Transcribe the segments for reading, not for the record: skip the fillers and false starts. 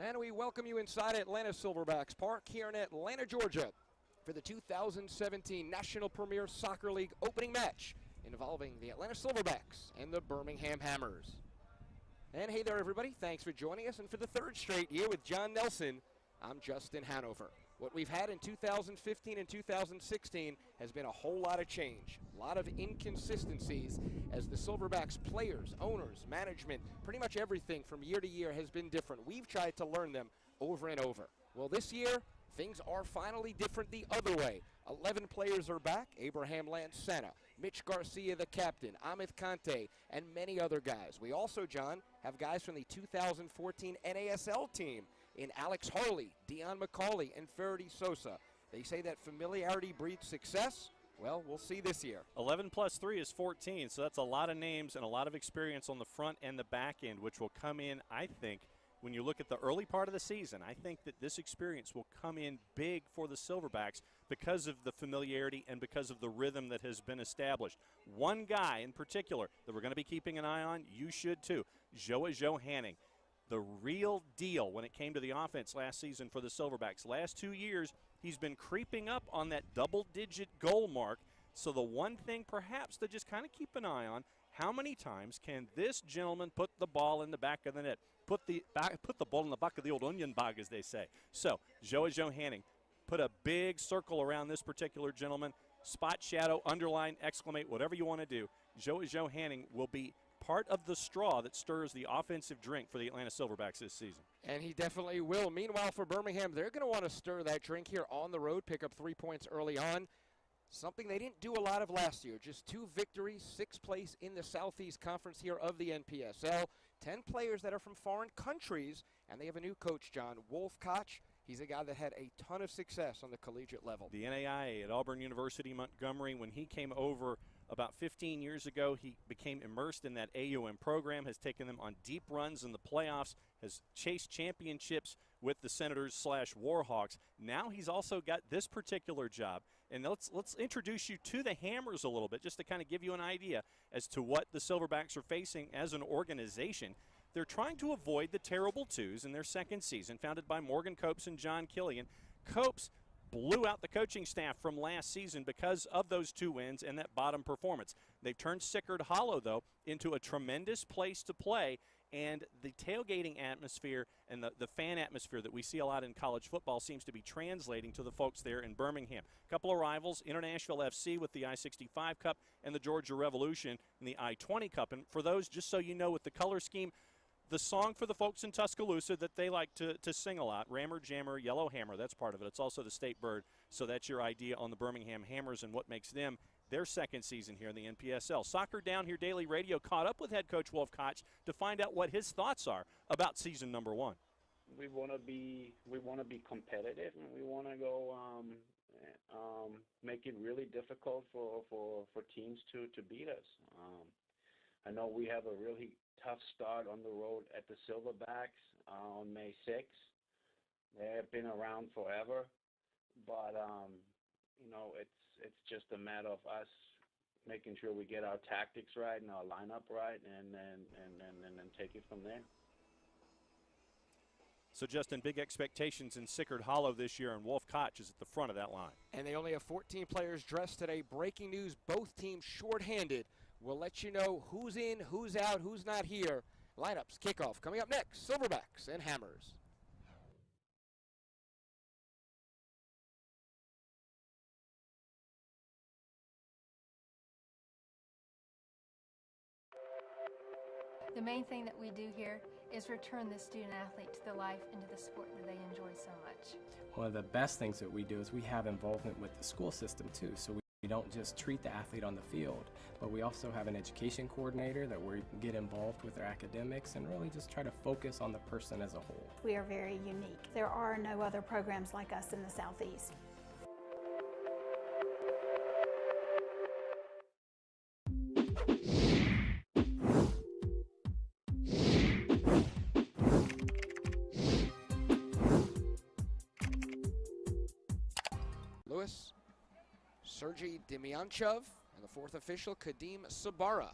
And we welcome you inside Atlanta Silverbacks Park here in Atlanta, Georgia, for the 2017 National Premier Soccer League opening match involving the Atlanta Silverbacks and the Birmingham Hammers. And hey there, everybody. Thanks for joining us. And for the third straight year with John Nelson, I'm Justin Hanover. What we've had in 2015 and 2016 has been a whole lot of change, a lot of inconsistencies as the Silverbacks players, owners, management, pretty much everything from year to year has been different. We've tried to learn them over and over. Well, this year, things are finally different the other way. 11 players are back: Abraham Lansana, Mitch Garcia, the captain, Amit Kante, and many other guys. We also, John, have guys from the 2014 NASL team in Alex Harley, Dion McCauley, and Faraday Sosa. They say that familiarity breeds success. Well, we'll see this year. 11 plus 3 is 14, so that's a lot of names and a lot of experience on the front and the back end, which will come in, I think, when you look at the early part of the season. I think that this experience will come in big for the Silverbacks because of the familiarity and because of the rhythm that has been established. One guy in particular that we're going to be keeping an eye on, you should too, Joa Johanning. The real deal when it came to the offense last season for the Silverbacks. Last 2 years, he's been creeping up on that double-digit goal mark. So the one thing perhaps to just kind of keep an eye on, how many times can this gentleman put the ball in the back of the net? Put the ball in the back of the old onion bag, as they say. So Joa Johanning, put a big circle around this particular gentleman. Spot, shadow, underline, exclamate, whatever you want to do. Joa Johanning will be part of the straw that stirs the offensive drink for the Atlanta Silverbacks this season. And he definitely will. Meanwhile, for Birmingham, they're going to want to stir that drink here on the road, pick up 3 points early on. Something they didn't do a lot of last year. Just 2 victories, 6th place in the Southeast Conference here of the NPSL. 10 players that are from foreign countries, and they have a new coach, John, Wolf Koch. He's a guy that had a ton of success on the collegiate level. The NAIA at Auburn University, Montgomery, when he came over about 15 years ago, he became immersed in that AUM program, has taken them on deep runs in the playoffs, has chased championships with the Senators/Warhawks. Now he's also got this particular job. And let's introduce you to the Hammers a little bit, just to kind of give you an idea as to what the Silverbacks are facing as an organization. They're trying to avoid the terrible twos in their second season, founded by Morgan Copes and John Killian. Copes blew out the coaching staff from last season because of those 2 wins and that bottom performance. They've turned Sickard Hollow, though, into a tremendous place to play, and the tailgating atmosphere and the fan atmosphere that we see a lot in college football seems to be translating to the folks there in Birmingham. A couple of rivals, International FC with the I-65 Cup and the Georgia Revolution in the I-20 Cup. And for those, just so you know, with the color scheme, the song for the folks in Tuscaloosa that they like to sing a lot, Rammer, Jammer, Yellow Hammer, that's part of it. It's also the state bird, so that's your idea on the Birmingham Hammers and what makes them their second season here in the NPSL. Soccer Down Here Daily Radio caught up with head coach Wolf Koch to find out what his thoughts are about season number 1. We want to be competitive, and we want to go make it really difficult for teams to beat us. I know we have a really tough start on the road at the Silverbacks on May 6th. They have been around forever, but you know, it's just a matter of us making sure we get our tactics right and our lineup right, and then take it from there. So, Justin, big expectations in Sickard Hollow this year, and Wolf Koch is at the front of that line. And they only have 14 players dressed today. Breaking news, both teams shorthanded. We'll let you know who's in, who's out, who's not here. Lineups, kickoff, coming up next, Silverbacks and Hammers. The main thing that we do here is return the student athlete to the life and to the sport that they enjoy so much. One of the best things that we do is we have involvement with the school system too. So we don't just treat the athlete on the field, but we also have an education coordinator that we get involved with their academics and really just try to focus on the person as a whole. We are very unique. There are no other programs like us in the Southeast. Sergei Demyanchov, and the 4th official, Kadim Sabara.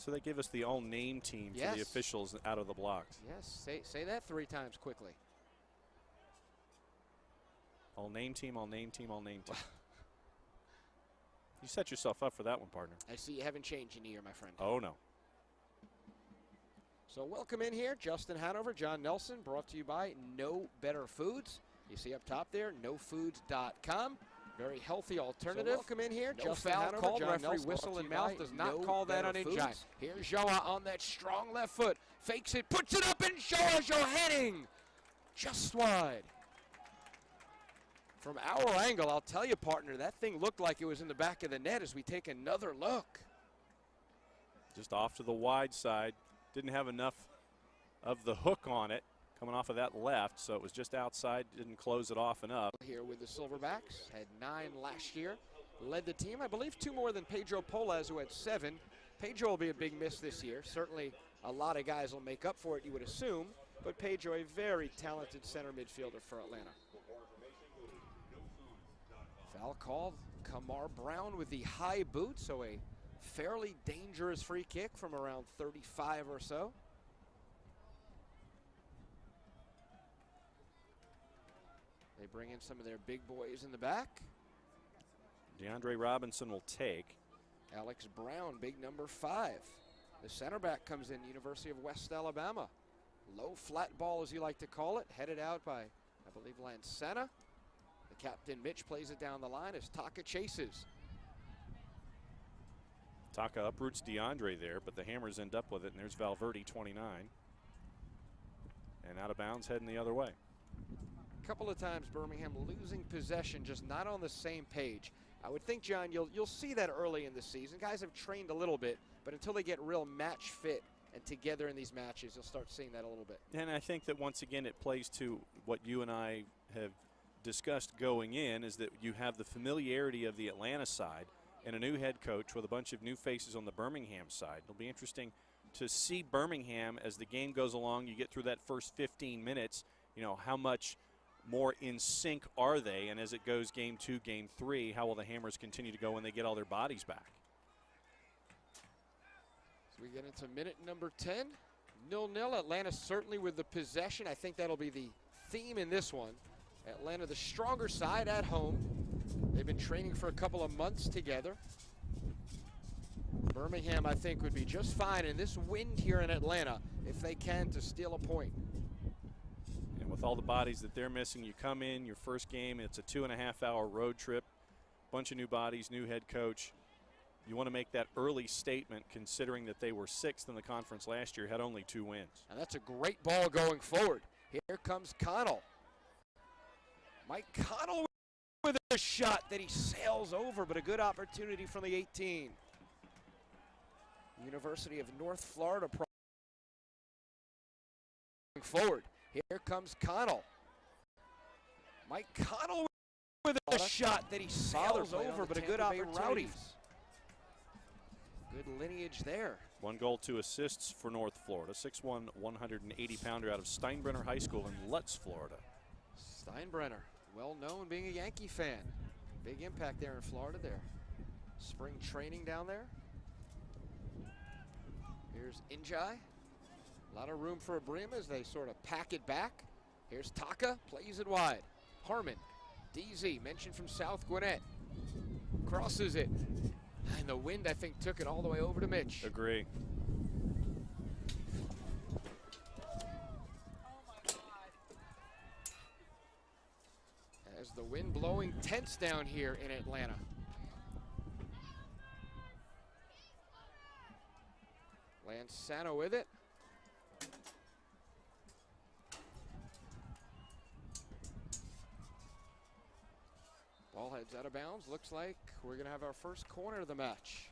So they give us the all-name team for the officials out of the blocks. Yes, say that 3 times quickly. All-name team, all-name team, all-name team. You set yourself up for that one, partner. I see you haven't changed in a year, my friend. Oh, no. So welcome in here, Justin Hanover, John Nelson, brought to you by No Better Foods. You see up top there, nofoods.com. Very healthy alternative. So welcome in here, Justin Hanover, called, John referee Nelson, whistle in mouth, does not call that on injury. Here's Joa on that strong left foot, fakes it, puts it up, and Joa heading just wide. From our angle, I'll tell you, partner, that thing looked like it was in the back of the net as we take another look. Just off to the wide side. Didn't have enough of the hook on it coming off of that left, so it was just outside, didn't close it off enough. Here with the Silverbacks, had 9 last year, led the team, I believe 2 more than Pedro Polez, who had 7. Pedro will be a big miss this year. Certainly a lot of guys will make up for it, you would assume, but Pedro, a very talented center midfielder for Atlanta. Foul called, Kamar Brown with the high boot, so a fairly dangerous free kick from around 35 or so. They bring in some of their big boys in the back. DeAndre Robinson will take. Alex Brown, big number 5. The center back comes in, University of West Alabama. Low flat ball, as you like to call it, headed out by, I believe, Lansana. The captain, Mitch, plays it down the line as Taka chases. Taka uproots DeAndre there, but the Hammers end up with it, and there's Valverde, 29. And out of bounds, heading the other way. A couple of times Birmingham losing possession, just not on the same page. I would think, John, you'll see that early in the season. Guys have trained a little bit, but until they get real match fit and together in these matches, you'll start seeing that a little bit. And I think that once again it plays to what you and I have discussed going in, is that you have the familiarity of the Atlanta side and a new head coach with a bunch of new faces on the Birmingham side. It'll be interesting to see Birmingham as the game goes along. You get through that first 15 minutes, you know, how much more in sync are they? And as it goes game 2, game 3, how will the Hammers continue to go when they get all their bodies back? So we get into minute number 10. 0-0. Atlanta certainly with the possession. I think that'll be the theme in this one. Atlanta, the stronger side at home. They've been training for a couple of months together. Birmingham, I think, would be just fine in this wind here in Atlanta if they can to steal a point. And with all the bodies that they're missing, you come in, your first game, it's a 2.5-hour road trip, bunch of new bodies, new head coach. You want to make that early statement considering that they were 6th in the conference last year, had only 2 wins. And that's a great ball going forward. Here comes Connell. Mike Connell with a shot that he sails over, but a good opportunity from the 18. University of North Florida forward. Here comes Connell. Mike Connell with a shot that he sails over, but a good opportunity. Good lineage there. 1 goal, 2 assists for North Florida. 6'1", 180-pounder out of Steinbrenner High School in Lutz, Florida. Steinbrenner, well known being a Yankee fan. Big impact there in Florida there. Spring training down there. Here's Injai. A lot of room for Abrima as they sort of pack it back. Here's Taka, plays it wide. Harmon, DZ, mentioned from South Gwinnett. Crosses it. And the wind, I think, took it all the way over to Mitch. Agree. As the wind blowing tense down here in Atlanta. Lansana with it. Ball heads out of bounds. Looks like we're going to have our first corner of the match.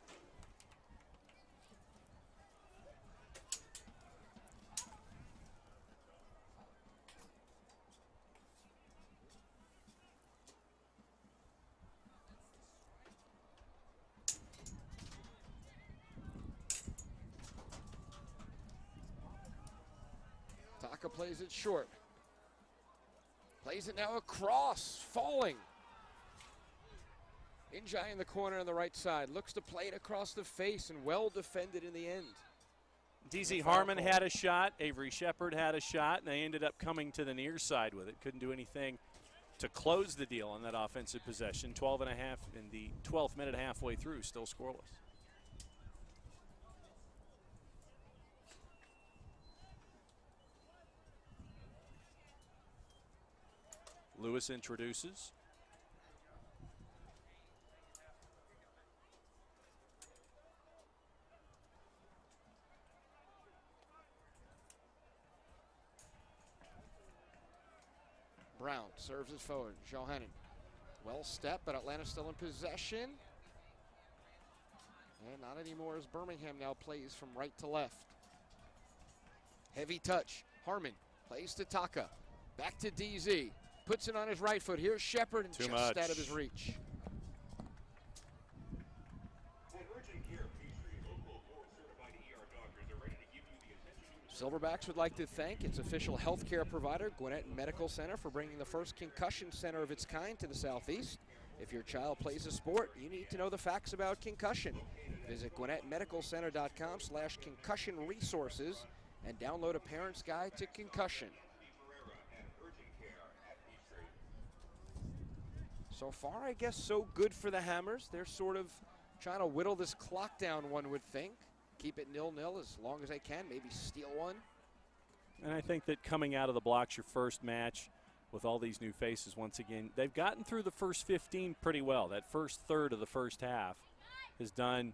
Taka plays it short. Plays it now across, falling. Injai in the corner on the right side. Looks to play it across the face and well defended in the end. DZ Harmon had a shot. Avery Shepard had a shot, and they ended up coming to the near side with it. Couldn't do anything to close the deal on that offensive possession. 12 and a half in the 12th minute, halfway through, still scoreless. Lewis introduces. Brown serves it forward. Johannin. Well stepped, but Atlanta still in possession. And not anymore as Birmingham now plays from right to left. Heavy touch. Harmon plays to Taka. Back to DZ. Puts it on his right foot. Here's Shepard and Too just much. out of his reach. Silverbacks would like to thank its official healthcare provider, Gwinnett Medical Center, for bringing the first concussion center of its kind to the Southeast. If your child plays a sport, you need to know the facts about concussion. Visit GwinnettMedicalCenter.com/concussion resources and download a parent's guide to concussion. So far, I guess so good for the Hammers. They're sort of trying to whittle this clock down, one would think. Keep it 0-0 as long as they can, maybe steal one. And I think that coming out of the blocks, your first match with all these new faces, once again, they've gotten through the first 15 pretty well. That first third of the first half has done,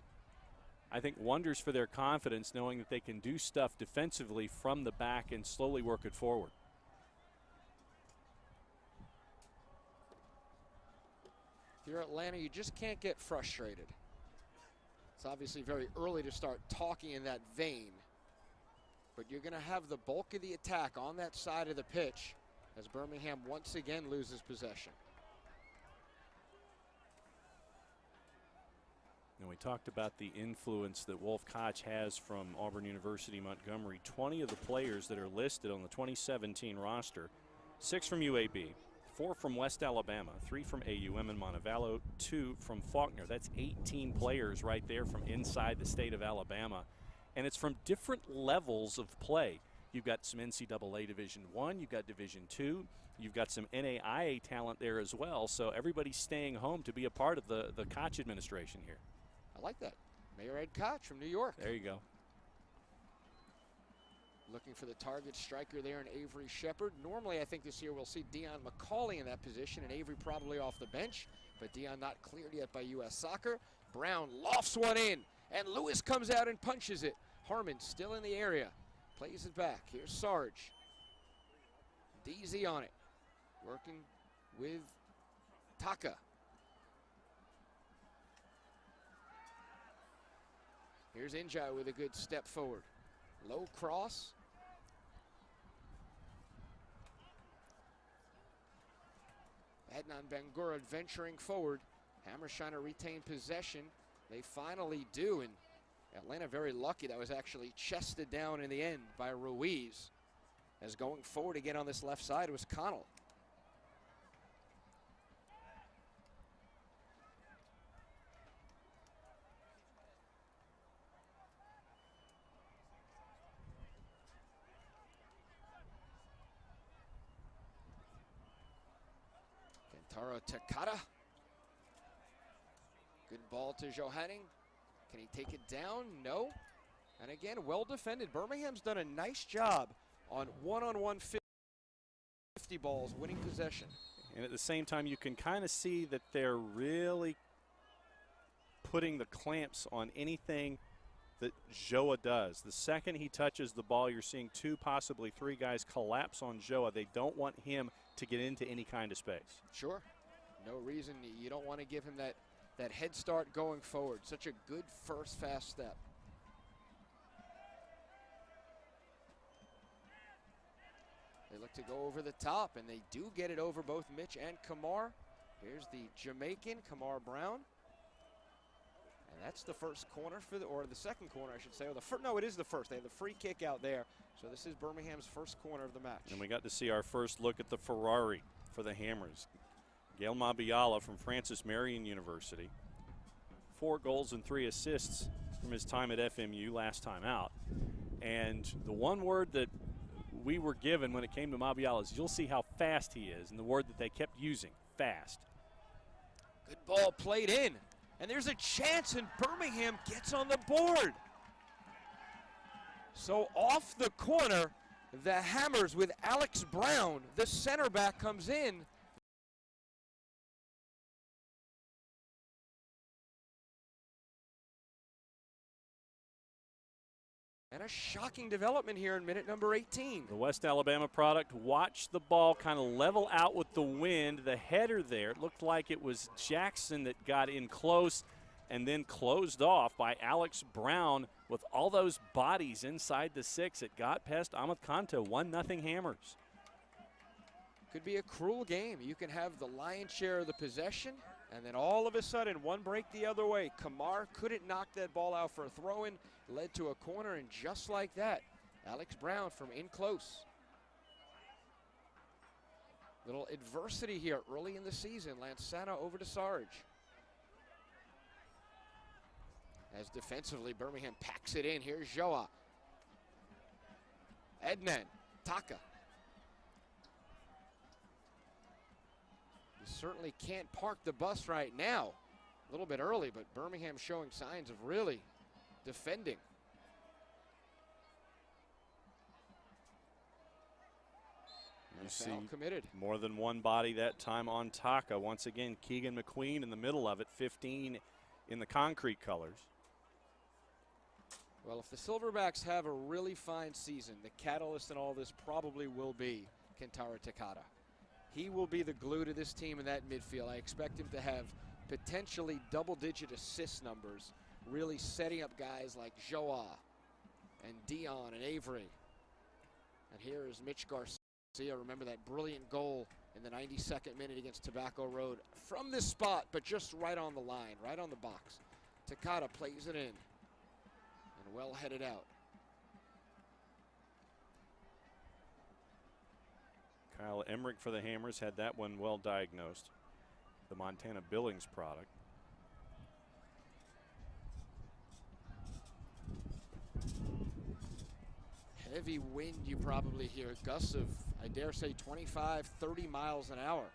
I think, wonders for their confidence, knowing that they can do stuff defensively from the back and slowly work it forward. If you're Atlanta, you just can't get frustrated. It's obviously very early to start talking in that vein, but you're going to have the bulk of the attack on that side of the pitch as Birmingham once again loses possession. And we talked about the influence that Wolf Koch has from Auburn University Montgomery. 20 of the players that are listed on the 2017 roster, 6 from UAB, 4 from West Alabama, 3 from AUM and Montevallo, 2 from Faulkner. That's 18 players right there from inside the state of Alabama. And it's from different levels of play. You've got some NCAA Division I, you've got Division II, you've got some NAIA talent there as well. So everybody's staying home to be a part of the Koch administration here. I like that. Mayor Ed Koch from New York. There you go. Looking for the target striker there in Avery Shepard. Normally, I think this year we'll see Dion McCauley in that position and Avery probably off the bench, but Dion not cleared yet by U.S. Soccer. Brown lofts one in, and Lewis comes out and punches it. Harmon still in the area. Plays it back. Here's Sarge. DZ on it. Working with Taka. Here's Injai with a good step forward. Low cross. Adnan Bangura venturing forward. Hammers trying to retain possession. They finally do, and Atlanta very lucky that was actually chested down in the end by Ruiz. As going forward again on this left side was Connell. Kentaro Takada. Good ball to Johanning. Can he take it down? No. And again, well defended. Birmingham's done a nice job on one-on-one 50 balls, winning possession. And at the same time, you can kind of see that they're really putting the clamps on anything that Joa does. The second he touches the ball, you're seeing 2, possibly 3 guys collapse on Joa. They don't want him to get into any kind of space. Sure. No reason. You don't want to give him that head start going forward. Such a good first fast step. They look to go over the top, and they do get it over both Mitch and Kamar. Here's the Jamaican, Kamar Brown. And that's the first corner for or the second corner, I should say. Or no, it is the first. They have the free kick out there. So this is Birmingham's first corner of the match. And we got to see our first look at the Ferrari for the Hammers. Gail Mabiala from Francis Marion University. 4 goals and 3 assists from his time at FMU last time out. And the one word that we were given when it came to Mabiala is you'll see how fast he is, and the word that they kept using, fast. Good ball played in. And there's a chance, and Birmingham gets on the board. So off the corner, the Hammers with Alex Brown, the center back, comes in. And a shocking development here in minute number 18. The West Alabama product watched the ball kind of level out with the wind. The header there, it looked like it was Jackson that got in close and then closed off by Alex Brown with all those bodies inside the 6. It got past Ahmed Kanto, 1-0 Hammers. Could be a cruel game. You can have the lion's share of the possession, and then all of a sudden, one break the other way. Kamar couldn't knock that ball out for a throw-in, led to a corner, and just like that, Alex Brown from in close. Little adversity here early in the season. Lansana over to Sarge. As defensively, Birmingham packs it in. Here's Joa. Ednan, Taka. You certainly can't park the bus right now. A little bit early, but Birmingham showing signs of really defending. You see foul committed. More than one body that time on Taka. Once again, Keegan McQueen in the middle of it, 15 in the concrete colors. Well, if the Silverbacks have a really fine season, the catalyst in all this probably will be Kentaro Takada. He will be the glue to this team in that midfield. I expect him to have potentially double-digit assist numbers, really setting up guys like Joa and Dion and Avery. And here is Mitch Garcia. Remember that brilliant goal in the 92nd minute against Tobacco Road from this spot, but just right on the line, right on the box. Takada plays it in. Well headed out. Kyle Emmerich for the Hammers had that one well diagnosed. The Montana Billings product. Heavy wind you probably hear. Gusts of, I dare say, 25, 30 miles an hour,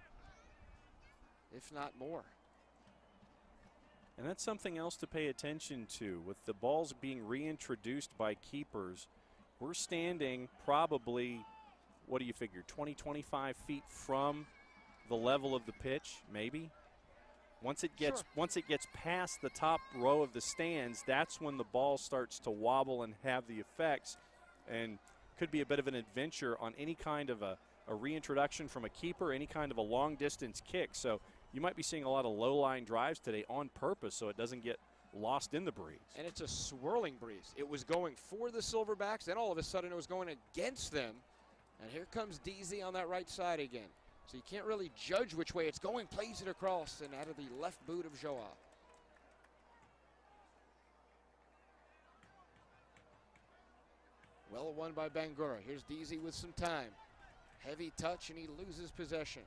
if not more. And that's something else to pay attention to. With the balls being reintroduced by keepers, we're standing probably, what do you figure, 20, 25 feet from the level of the pitch, maybe? Once it gets past the top row of the stands, that's when the ball starts to wobble and have the effects, and could be a bit of an adventure on any kind of a reintroduction from a keeper, any kind of a long-distance kick. So you might be seeing a lot of low-line drives today on purpose so it doesn't get lost in the breeze. And it's a swirling breeze. It was going for the Silverbacks, then all of a sudden it was going against them. And here comes DZ on that right side again. So you can't really judge which way it's going. Plays it across and out of the left boot of Joa. Well won by Bangura. Here's DZ with some time. Heavy touch and he loses possession.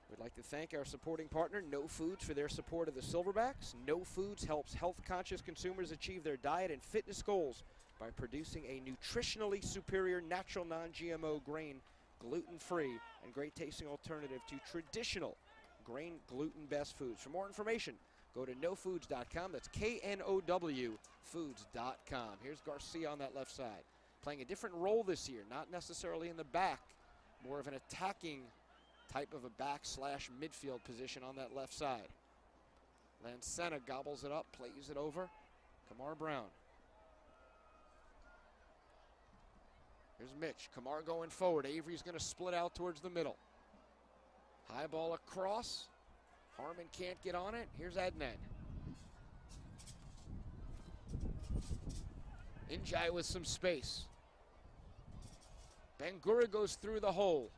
We'd like to thank our supporting partner, No Foods, for their support of the Silverbacks. No Foods helps health-conscious consumers achieve their diet and fitness goals by producing a nutritionally superior, natural, non-GMO grain, gluten-free, and great-tasting alternative to traditional grain, gluten-based foods. For more information, go to nofoods.com. That's KNOW foods.com. Here's Garcia on that left side, playing a different role this year, not necessarily in the back, more of an attacking type of a back/midfield position on that left side. Lansana gobbles it up, plays it over. Kamar Brown. Here's Mitch. Kamar going forward. Avery's going to split out towards the middle. High ball across. Harmon can't get on it. Here's Adnan. Injai with some space. Bangura goes through the hole.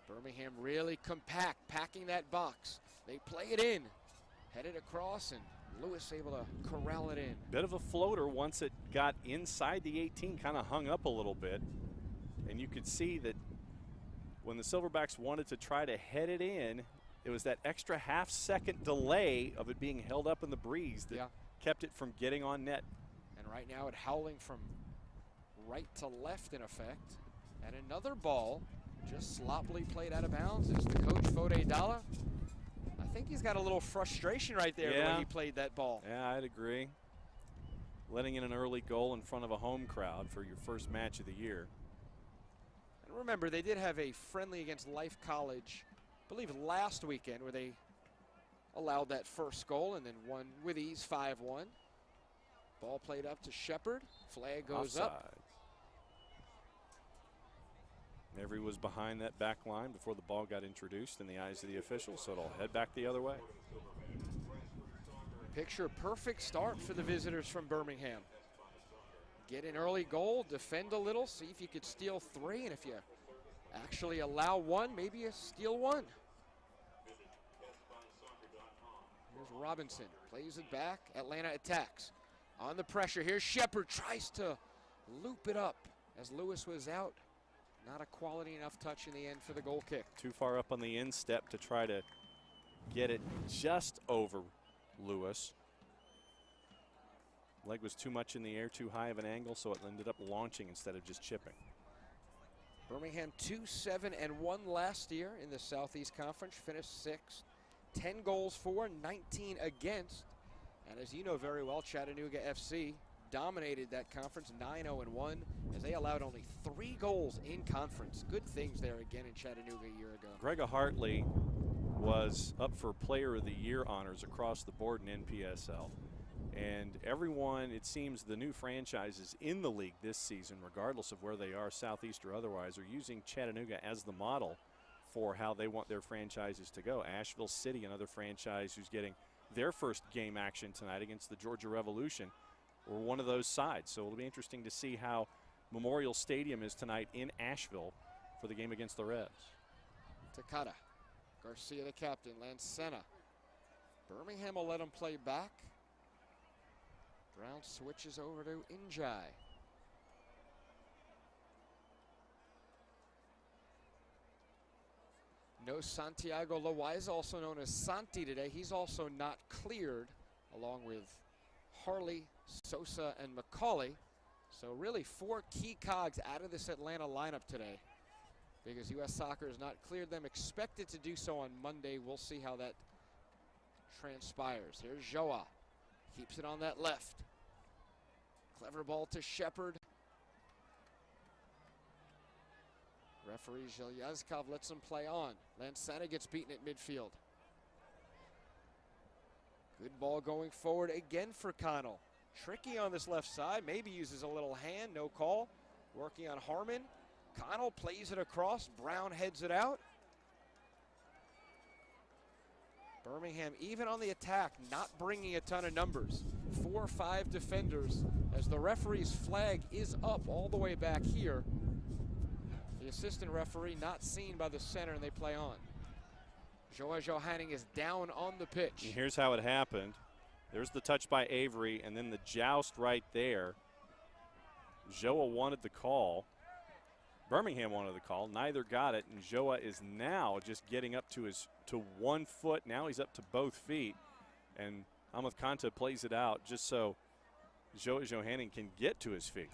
Birmingham really compact, packing that box. They play it in. Headed across and Lewis able to corral it in. Bit of a floater once it got inside the 18, kind of hung up a little bit. And you could see that when the Silverbacks wanted to try to head it in, it was that extra half-second delay of it being held up in the breeze that kept it from getting on net. And right now it howling from right to left in effect. And another ball just sloppily played out of bounds is the coach, Fode Dalla. I think he's got a little frustration right there the way he played that ball. Yeah, I'd agree. Letting in an early goal in front of a home crowd for your first match of the year. And remember, they did have a friendly against Life College, I believe last weekend, where they allowed that first goal and then won with ease 5-1. Ball played up to Shepard. Flag goes up. Every was behind that back line before the ball got introduced in the eyes of the officials, so it'll head back the other way. Picture perfect start for the visitors from Birmingham. Get an early goal, defend a little, see if you could steal 3, and if you actually allow 1, maybe you steal 1. Here's Robinson, plays it back, Atlanta attacks. On the pressure, here's Shepard, tries to loop it up as Lewis was out. Not a quality enough touch in the end for the goal kick. Too far up on the instep to try to get it just over Lewis. Leg was too much in the air, too high of an angle, so it ended up launching instead of just chipping. Birmingham 2-7-1 last year in the Southeast Conference, finished 6th. 10 goals for, 19 against. And as you know very well, Chattanooga FC dominated that conference 9-0-1 as they allowed only 3 goals in conference. Good things there again in Chattanooga a year ago. Greg Hartley was up for Player of the Year honors across the board in NPSL. And everyone, it seems, the new franchises in the league this season, regardless of where they are, Southeast or otherwise, are using Chattanooga as the model for how they want their franchises to go. Asheville City, another franchise who's getting their first game action tonight against the Georgia Revolution, were one of those sides. So it'll be interesting to see how Memorial Stadium is tonight in Asheville for the game against the Revs. Takata, Garcia the captain, Lancena. Birmingham will let him play back. Brown switches over to Njai. No Santiago Loaiza, also known as Santi today. He's also not cleared, along with Harley, Sosa, and McCauley. So really 4 key cogs out of this Atlanta lineup today because U.S. Soccer has not cleared them. Expected to do so on Monday. We'll see how that transpires. Here's Joa. Keeps it on that left. Clever ball to Shepard. Referee Zhelyazkov lets him play on. Lansana gets beaten at midfield. Good ball going forward again for Connell. Tricky on this left side. Maybe uses a little hand. No call. Working on Harmon. Connell plays it across. Brown heads it out. Birmingham, even on the attack, not bringing a ton of numbers. 4 or 5 defenders as the referee's flag is up all the way back here. The assistant referee not seen by the center, and they play on. Joa Johanning is down on the pitch. And here's how it happened. There's the touch by Avery, and then the joust right there. Joa wanted the call. Birmingham wanted the call. Neither got it, and Joa is now just getting up to 1 foot. Now he's up to both feet, and Amath Kanta plays it out just so Joa Johanning can get to his feet.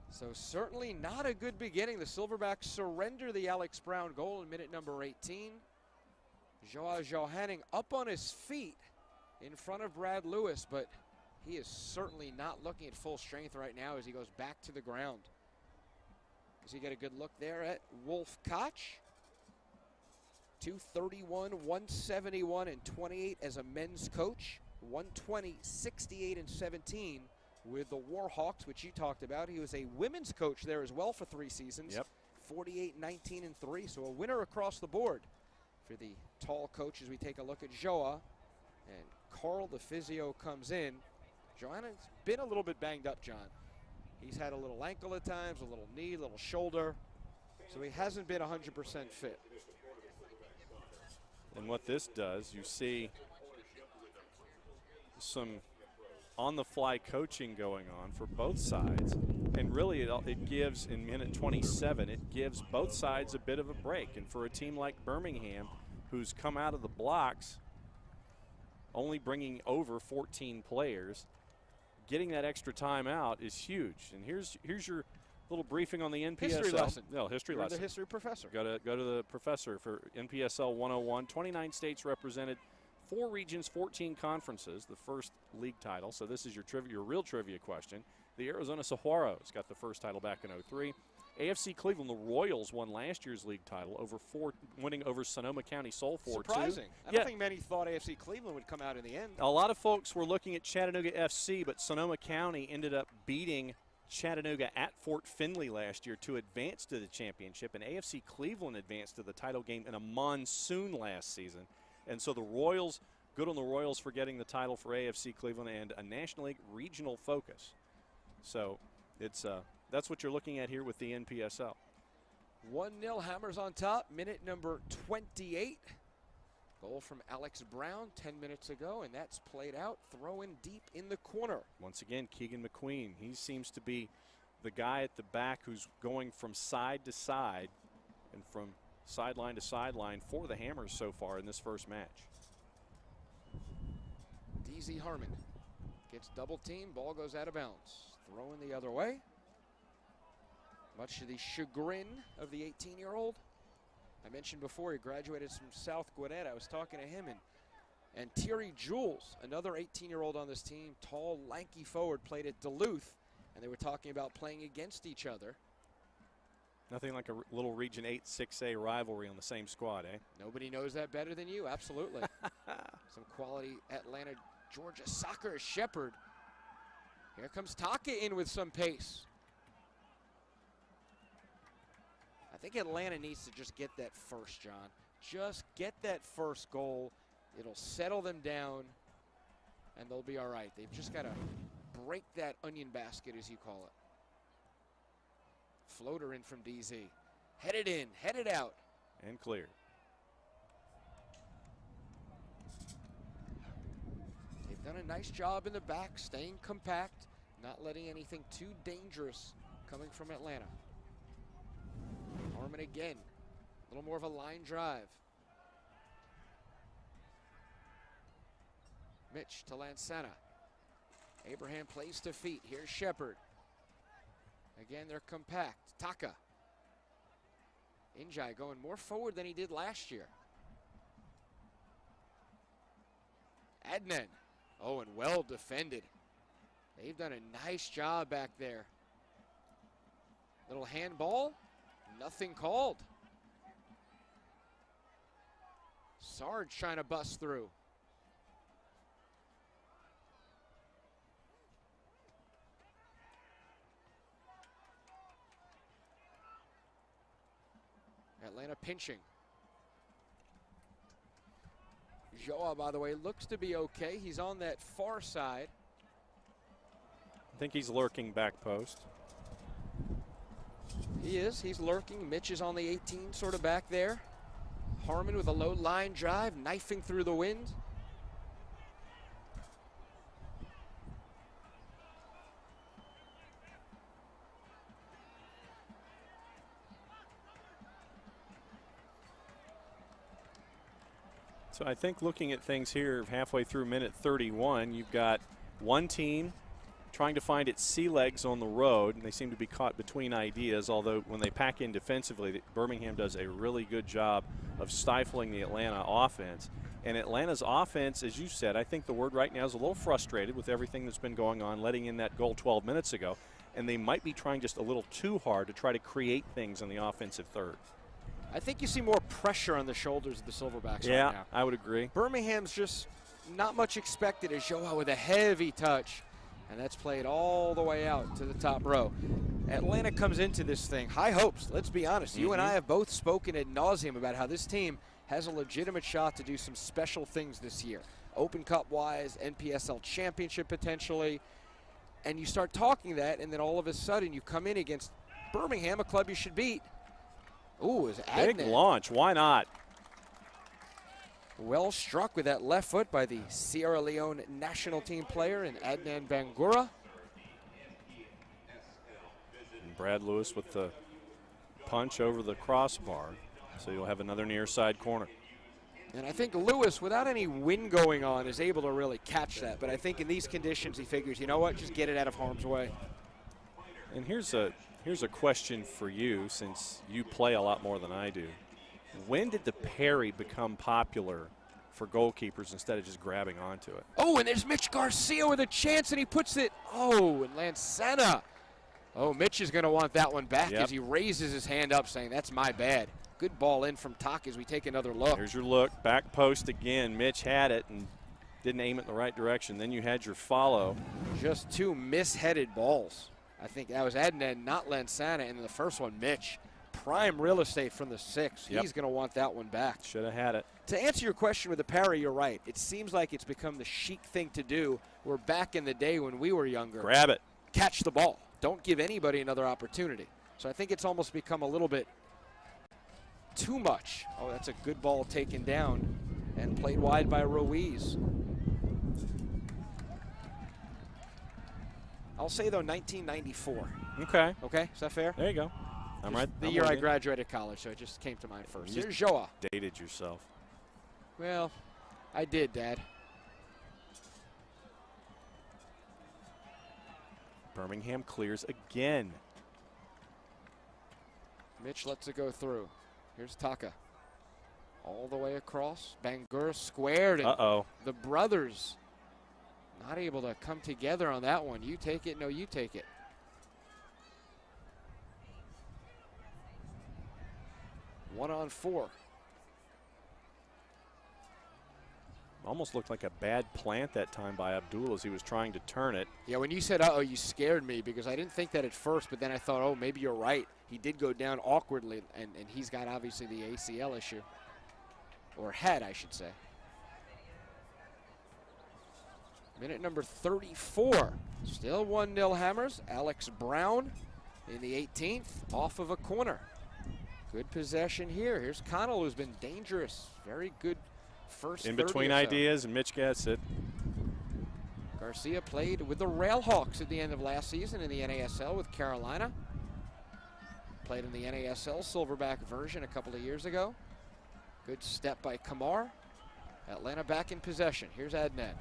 So certainly not a good beginning. The Silverbacks surrender the Alex Brown goal in minute number 18. Joa Johanning up on his feet in front of Brad Lewis, but he is certainly not looking at full strength right now as he goes back to the ground. Does he get a good look there at Wolf Koch? 231, 171, and 28 as a men's coach. 120, 68, and 17 with the Warhawks, which you talked about. He was a women's coach there as well for 3 seasons. Yep. 48, 19, and 3. So a winner across the board for the tall coach as we take a look at Joa. And Carl, the physio, comes in. Johanna's been a little bit banged up, John. He's had a little ankle at times, a little knee, a little shoulder. So he hasn't been 100% fit. And what this does, you see some on-the-fly coaching going on for both sides. And really it gives, in minute 27, it gives both sides a bit of a break. And for a team like Birmingham, who's come out of the blocks, only bringing over 14 players, getting that extra time out is huge. And here's your little briefing on the NPSL. History lesson. No, history You're lesson. the history professor. Go to the professor for NPSL 101. 29 states represented, 4 regions, 14 conferences, the first league title. So this is your real trivia question. The Arizona Saguaros got the first title back in '03. AFC Cleveland, the Royals won last year's league title, winning over Sonoma County Soul 4-2. Surprising. I don't think many thought AFC Cleveland would come out in the end. A lot of folks were looking at Chattanooga FC, but Sonoma County ended up beating Chattanooga at Fort Finley last year to advance to the championship, and AFC Cleveland advanced to the title game in a monsoon last season. And so the Royals, good on the Royals for getting the title for AFC Cleveland and a National League regional focus. So it's that's what you're looking at here with the NPSL. 1-0 Hammers on top, minute number 28. Goal from Alex Brown 10 minutes ago, and that's played out, throw-in deep in the corner. Once again, Keegan McQueen. He seems to be the guy at the back who's going from side to side and from sideline to sideline for the Hammers so far in this first match. DZ Harmon gets double teamed, ball goes out of bounds. Throw in the other way. Much to the chagrin of the 18-year-old. I mentioned before he graduated from South Gwinnett. I was talking to him, and Thierry Jules, another 18-year-old on this team, tall, lanky forward, played at Duluth, and they were talking about playing against each other. Nothing like a little Region 8 6A rivalry on the same squad, eh? Nobody knows that better than you, absolutely. Some quality Atlanta, Georgia soccer. Shepherd. Here comes Taka in with some pace. I think Atlanta needs to just get that first, John. Just get that first goal. It'll settle them down, and they'll be all right. They've just got to break that onion basket, as you call it. Floater in from DZ. Headed in, headed out. And cleared. They've done a nice job in the back, staying compact, not letting anything too dangerous coming from Atlanta. Harmon again, a little more of a line drive. Mitch to Lansana. Abraham plays to feet. Here's Shepherd. Again, they're compact. Taka. Injai going more forward than he did last year. Adnan. Oh, and well defended. They've done a nice job back there. Little handball. Nothing called. Sarge trying to bust through. Atlanta pinching. Joa, by the way, looks to be okay. He's on that far side. I think he's lurking back post. He is. He's lurking. Mitch is on the 18, sort of back there. Harmon with a low line drive, knifing through the wind. So I think looking at things here halfway through minute 31, you've got one team trying to find its sea legs on the road, and they seem to be caught between ideas, although when they pack in defensively, Birmingham does a really good job of stifling the Atlanta offense. And Atlanta's offense, as you said, I think the word right now is a little frustrated with everything that's been going on, letting in that goal 12 minutes ago, and they might be trying just a little too hard to try to create things on the offensive third. I think you see more pressure on the shoulders of the Silverbacks right now. Yeah, I would agree. Birmingham's just not much expected as Joa with a heavy touch. And that's played all the way out to the top row. Atlanta comes into this thing, high hopes, let's be honest. You and I have both spoken ad nauseum about how this team has a legitimate shot to do some special things this year. Open Cup-wise, NPSL championship potentially. And you start talking that, and then all of a sudden you come in against Birmingham, a club you should beat. Ooh, is Adnan. Big launch, why not? Well struck with that left foot by the Sierra Leone national team player in Adnan Bangura. And Brad Lewis with the punch over the crossbar. So you'll have another near side corner. And I think Lewis, without any wind going on, is able to really catch that. But I think in these conditions, he figures, you know what, just get it out of harm's way. And here's a question for you, since you play a lot more than I do. When did the parry become popular for goalkeepers instead of just grabbing onto it? Oh, and there's Mitch Garcia with a chance, and he puts it. Oh, and Lansana. Oh, Mitch is going to want that one back as he raises his hand up, saying, that's my bad. Good ball in from Tak as we take another look. Here's your look. Back post again. Mitch had it and didn't aim it in the right direction. Then you had your follow. Just two misheaded balls. I think that was Adnan, not Lansana, and the first one, Mitch. Prime real estate from the 6. He's going to want that one back. Should have had it. To answer your question with the parry, you're right. It seems like it's become the chic thing to do. We're back in the day when we were younger. Grab it. Catch the ball. Don't give anybody another opportunity. So I think it's almost become a little bit too much. Oh, that's a good ball taken down and played wide by Ruiz. I'll say, though, 1994. Okay. Okay, is that fair? There you go. I'm right. The year I graduated college, so it just came to mind first. Here's Joa. Dated yourself. Well, I did, Dad. Birmingham clears again. Mitch lets it go through. Here's Taka. All the way across. Bangura squared. Uh-oh. The brothers not able to come together on that one. You take it. No, you take it. One on 4. Almost looked like a bad plant that time by Abdul as he was trying to turn it. Yeah, when you said, uh-oh, you scared me because I didn't think that at first, but then I thought, oh, maybe you're right. He did go down awkwardly, and he's got obviously the ACL issue. Or had, I should say. Minute number 34. Still 1-0 Hammers. Alex Brown in the 18th off of a corner. Good possession here. Here's Connell, who's been dangerous. Very good first in between ideas, and Mitch gets it. Garcia played with the Railhawks at the end of last season in the NASL with Carolina. Played in the NASL Silverback version a couple of years ago. Good step by Kamar. Atlanta back in possession. Here's Adnan.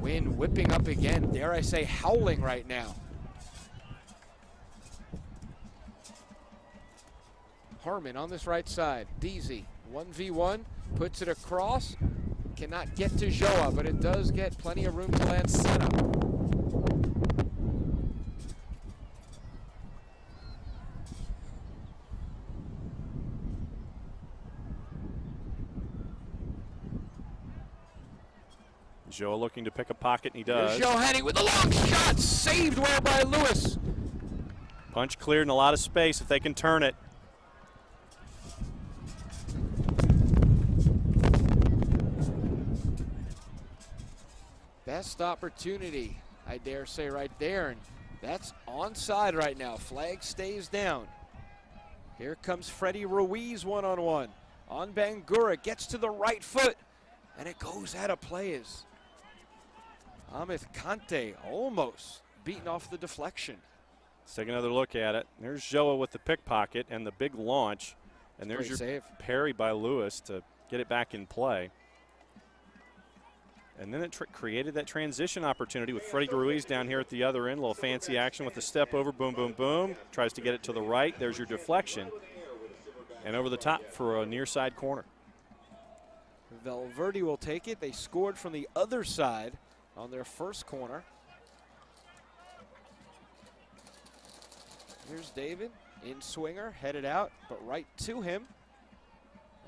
Wind whipping up again. Dare I say howling right now. Harmon on this right side. Deasy, 1v1, puts it across. Cannot get to Joa, but it does get plenty of room to Lansana. Joa looking to pick a pocket, and he does. Here's Johanny with a long shot, saved well by Lewis. Punch cleared in a lot of space if they can turn it. Best opportunity, I dare say, right there, and that's onside right now. Flag stays down. Here comes Freddie Ruiz one-on-one. On Bangura, gets to the right foot, and it goes out of play as Amith Kante almost beaten off the deflection. Let's take another look at it. There's Joa with the pickpocket and the big launch, and there's your save. Parry by Lewis to get it back in play. And then it created that transition opportunity with Freddie Ruiz down here at the other end. A little fancy action with the step over, boom, boom, boom. Tries to get it to the right. There's your deflection. And over the top for a near side corner. Valverde will take it. They scored from the other side on their first corner. Here's David, in swinger, headed out, but right to him.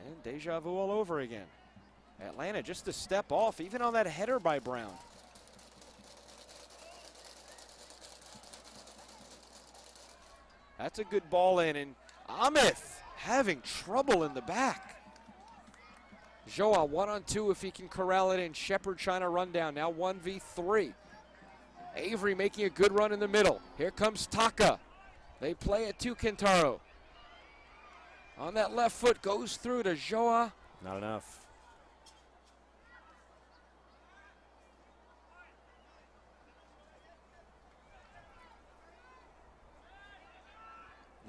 And deja vu all over again. Atlanta just a step off, even on that header by Brown. That's a good ball in, and Amith having trouble in the back. Joa 1-on-2 if he can corral it in. Shepard trying to run down, now 1v3. Avery making a good run in the middle. Here comes Taka. They play it to Kentaro. On that left foot, goes through to Joa. Not enough.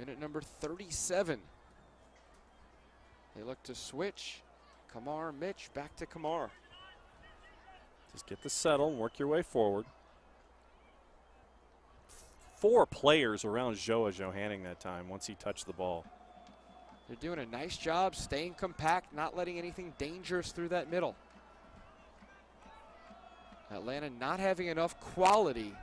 Unit number 37. They look to switch. Kamar, Mitch, back to Kamar. Just get the settle and work your way forward. 4 players around Joa Johanning that time once he touched the ball. They're doing a nice job staying compact, not letting anything dangerous through that middle. Atlanta not having enough quality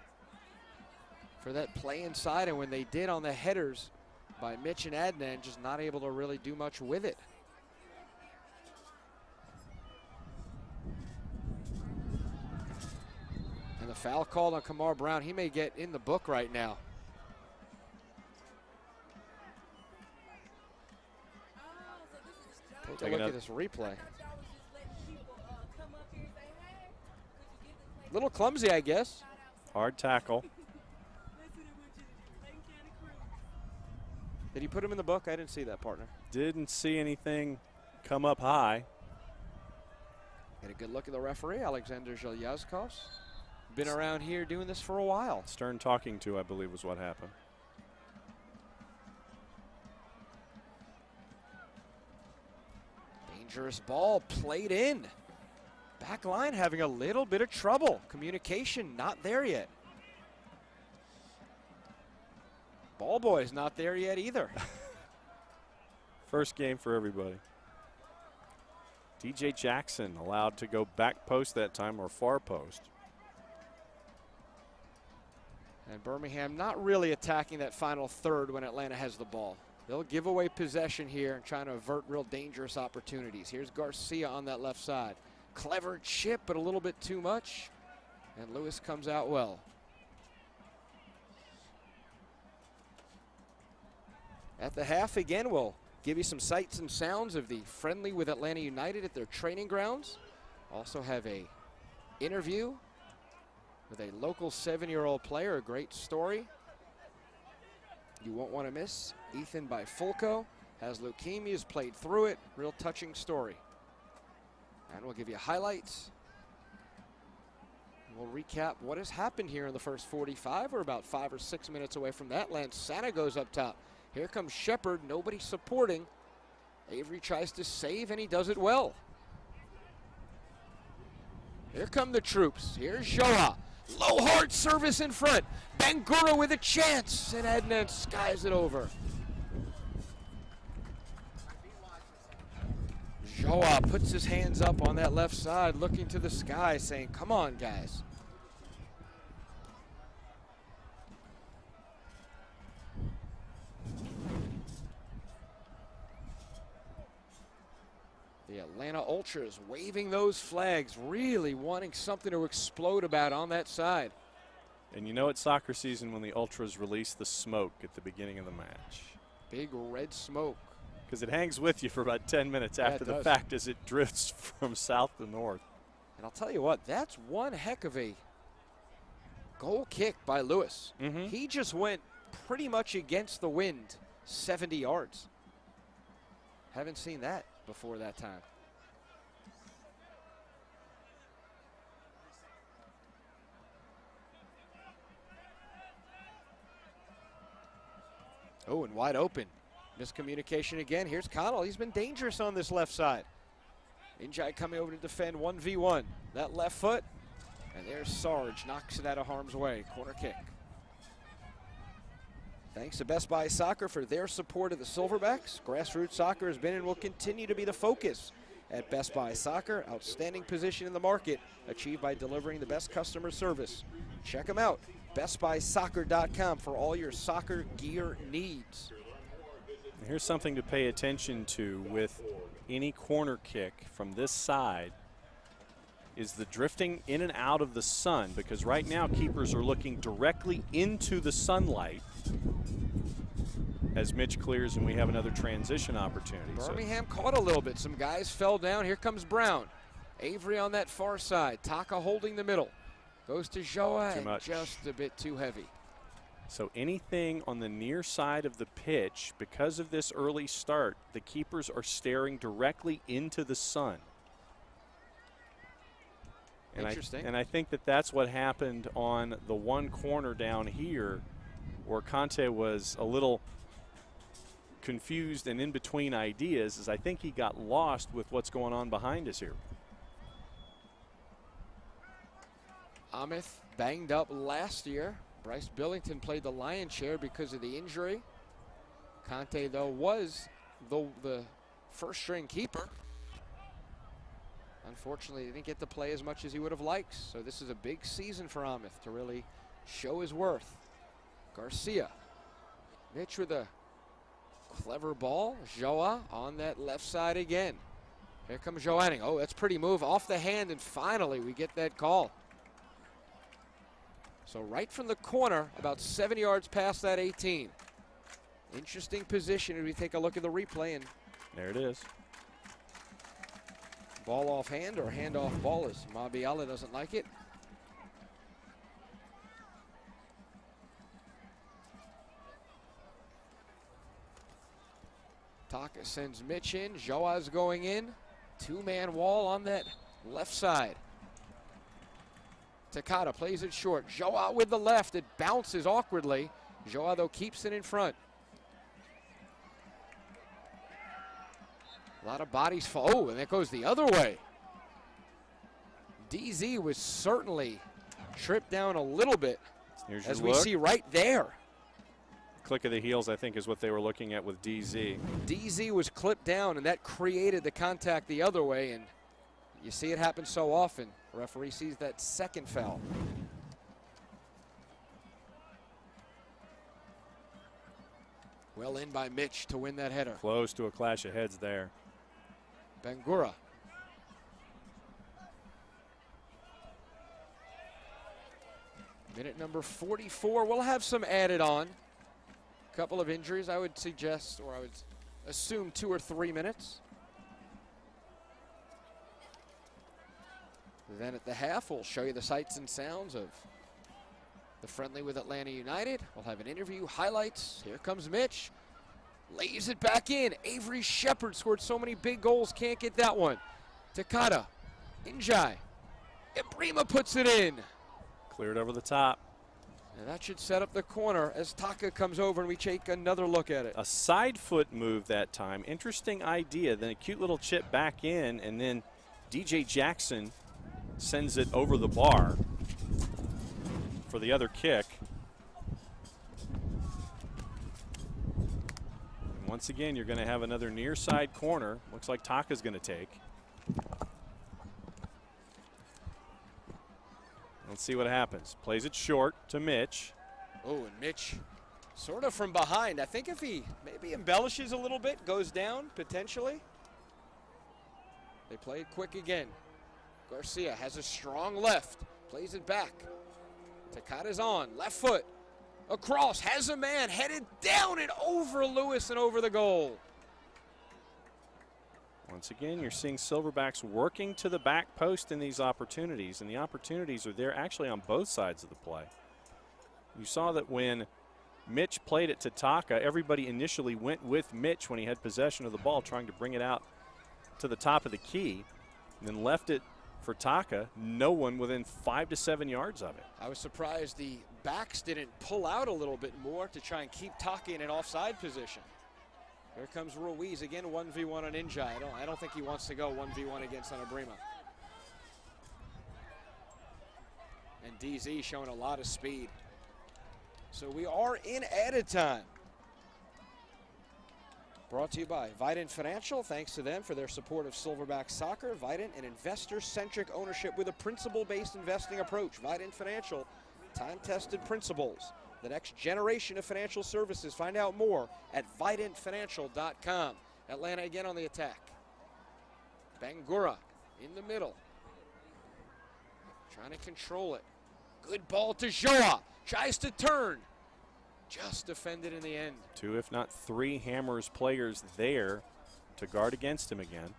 for that play inside, and when they did on the headers by Mitch and Adnan, just not able to really do much with it. And the foul called on Kamar Brown. He may get in the book right now. Take a look at this replay. Little clumsy, I guess. Hard tackle. Did he put him in the book? I didn't see that, partner. Didn't see anything come up high. Get a good look at the referee, Alexander Zhelyazkov. Been around here doing this for a while. Stern talking to, I believe, was what happened. Dangerous ball played in. Back line having a little bit of trouble. Communication not there yet. Ball boy's not there yet either. First game for everybody. DJ Jackson allowed to go back post that time, or far post. And Birmingham not really attacking that final third when Atlanta has the ball. They'll give away possession here and trying to avert real dangerous opportunities. Here's Garcia on that left side. Clever chip, but a little bit too much. And Lewis comes out well. At the half, again, we'll give you some sights and sounds of the friendly with Atlanta United at their training grounds. Also have a interview with a local 7-year-old player, a great story you won't want to miss. Ethan Bifulco has leukemia, has played through it. Real touching story. And we'll give you highlights. We'll recap what has happened here in the first 45. We're about 5 or 6 minutes away from that. Lansana goes up top. Here comes Shepard, nobody supporting. Avery tries to save, and he does it well. Here come the troops. Here's Joa. Low hard service in front. Bangura with a chance, and Adnan skies it over. Joa puts his hands up on that left side, looking to the sky, saying, come on, guys. The Atlanta Ultras waving those flags, really wanting something to explode about on that side. And you know it's soccer season when the Ultras release the smoke at the beginning of the match. Big red smoke. Because it hangs with you for about 10 minutes after the fact as it drifts from south to north. And I'll tell you what, that's one heck of a goal kick by Lewis. He just went pretty much against the wind, 70 yards. Haven't seen that before that time. Oh, and wide open. Miscommunication again. Here's Connell. He's been dangerous on this left side. Injai coming over to defend 1v1. That left foot. And there's Sarge. Knocks it out of harm's way. Corner kick. Thanks to Best Buy Soccer for their support of the Silverbacks. Grassroots soccer has been and will continue to be the focus at Best Buy Soccer. Outstanding position in the market, achieved by delivering the best customer service. Check them out. BestBuySoccer.com for all your soccer gear needs. Here's something to pay attention to with any corner kick from this side is the drifting in and out of the sun, because right now keepers are looking directly into the sunlight as Mitch clears and we have another transition opportunity. Birmingham caught a little bit. Some guys fell down. Here comes Brown. Avery on that far side. Taka holding the middle. Goes to Joa and just a bit too heavy. So anything on the near side of the pitch, because of this early start, the keepers are staring directly into the sun. And Interesting. I think that that's what happened on the one corner down here where Conte was a little confused and in between ideas is I think he got lost with what's going on behind us here. Amith banged up last year. Bryce Billington played the lion's share because of the injury. Conte, though, was the first-string keeper. Unfortunately, he didn't get to play as much as he would have liked. So this is a big season for Amith to really show his worth. Garcia. Mitch with a clever ball. Joa on that left side again. Here comes Joanning. Oh, that's pretty move off the hand, and finally we get that call. So right from the corner, about 7 yards past that 18. Interesting position as we take a look at the replay, and there it is. Ball off hand or hand off ball, as Mabiala doesn't like it. Taka sends Mitch in. Joa's going in. Two-man wall on that left side. Takata plays it short. Joa with the left. It bounces awkwardly. Joa, though, keeps it in front. A lot of bodies fall. Oh, and that goes the other way. DZ was certainly tripped down a little bit, as we see right there. Click of the heels, I think, is what they were looking at with DZ. DZ was clipped down, and that created the contact the other way, and you see it happen so often. The referee sees that second foul. Well in by Mitch to win that header. Close to a clash of heads there. Bangura. Minute number 44. We'll have some added on. A couple of injuries, I would suggest, or I would assume 2 or 3 minutes. Then at the half, we'll show you the sights and sounds of the friendly with Atlanta United. We'll have an interview, highlights. Here comes Mitch. Lays it back in. Avery Shepard scored so many big goals, can't get that one. Takata, Injai. Ibrima puts it in. Cleared over the top. And that should set up the corner as Taka comes over and we take another look at it. A side foot move that time. Interesting idea. Then a cute little chip back in, and then DJ Jackson sends it over the bar for the other kick. And once again, you're going to have another near side corner. Looks like Taka's going to take. Let's see what happens. Plays it short to Mitch. Oh, and Mitch sort of from behind. I think if he maybe embellishes a little bit, goes down potentially. They play it quick again. Garcia has a strong left. Plays it back. Takata's on. Left foot. Across. Has a man. Headed down and over Lewis and over the goal. Once again, you're seeing Silverbacks working to the back post in these opportunities, and the opportunities are there actually on both sides of the play. You saw that when Mitch played it to Taka, everybody initially went with Mitch when he had possession of the ball, trying to bring it out to the top of the key, and then left it for Taka. No one within 5 to 7 yards of it. I was surprised the backs didn't pull out a little bit more to try and keep Taka in an offside position. Here comes Ruiz again, 1v1 on Injai. I don't think he wants to go 1v1 against Anabrima. And DZ showing a lot of speed. So we are in added time. Brought to you by Vidant Financial. Thanks to them for their support of Silverback soccer. Vidant, an investor-centric ownership with a principle-based investing approach. Vidant Financial, time-tested principles. The next generation of financial services. Find out more at vidantfinancial.com. Atlanta again on the attack. Bangura in the middle. Trying to control it. Good ball to Joa. Tries to turn. Just defended in the end. 2, if not 3 Hammers players there to guard against him again.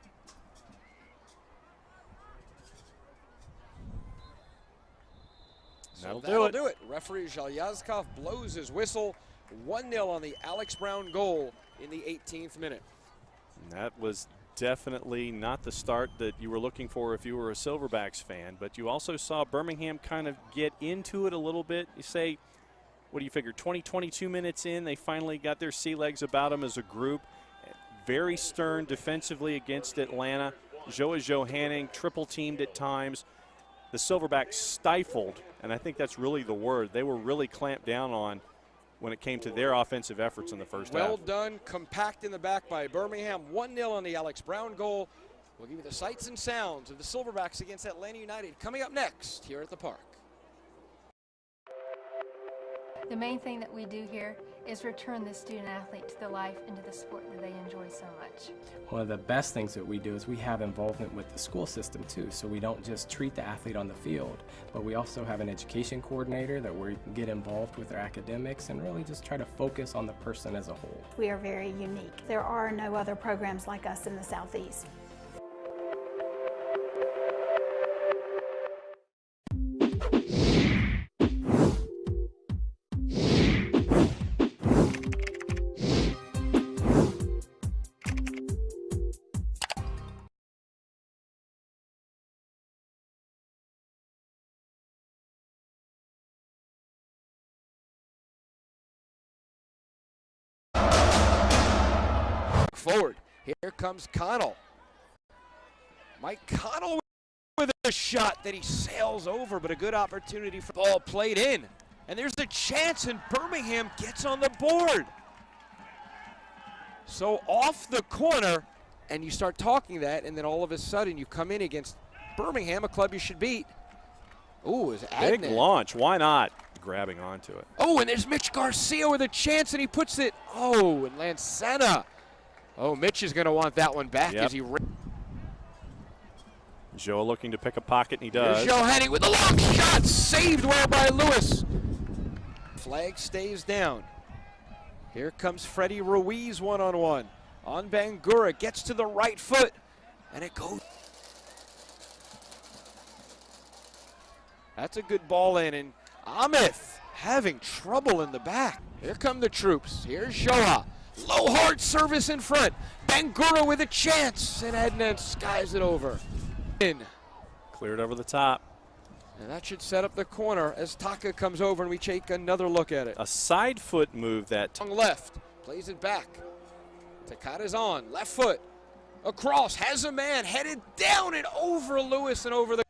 So that'll do it. Referee Zhalyazkov blows his whistle. 1-0 on the Alex Brown goal in the 18th minute. And that was definitely not the start that you were looking for if you were a Silverbacks fan, but you also saw Birmingham kind of get into it a little bit. You say, what do you figure, 22 minutes in, they finally got their sea legs about them as a group. Very stern defensively against Atlanta. Joa Johanning triple teamed at times. The Silverbacks stifled, and I think that's really the word. They were really clamped down on when it came to their offensive efforts in the first half. Well done, compact in the back by Birmingham. 1-0 on the Alex Brown goal. We'll give you the sights and sounds of the Silverbacks against Atlanta United coming up next here at the park. The main thing that we do here is return the student athlete to the life and to the sport that they enjoy so much. One of the best things that we do is we have involvement with the school system too, so we don't just treat the athlete on the field, but we also have an education coordinator that we get involved with their academics and really just try to focus on the person as a whole. We are very unique. There are no other programs like us in the Southeast. Forward. Here comes Connell. Mike Connell with a shot that he sails over, but a good opportunity for ball played in. And there's a chance, and Birmingham gets on the board. So off the corner, and you start talking that, and then all of a sudden you come in against Birmingham, a club you should beat. Ooh, is Big launch. Why not? Grabbing onto it. Oh, and there's Mitch Garcia with a chance, and he puts it. Oh, and Lansana. Oh, Mitch is going to want that one back as he. Joe looking to pick a pocket, and he does. Joe Henning with a long shot, saved well by Lewis. Flag stays down. Here comes Freddie Ruiz one-on-one. On Bangura, gets to the right foot, and it goes. That's a good ball in, and Amith having trouble in the back. Here come the troops. Here's Shoha. Low hard service in front. Bangura with a chance, and Adnan skies it over. In. Cleared over the top. And that should set up the corner as Taka comes over and we take another look at it. A side foot move that. On left, plays it back. Takata's on, left foot. Across, has a man, headed down and over Lewis and over the.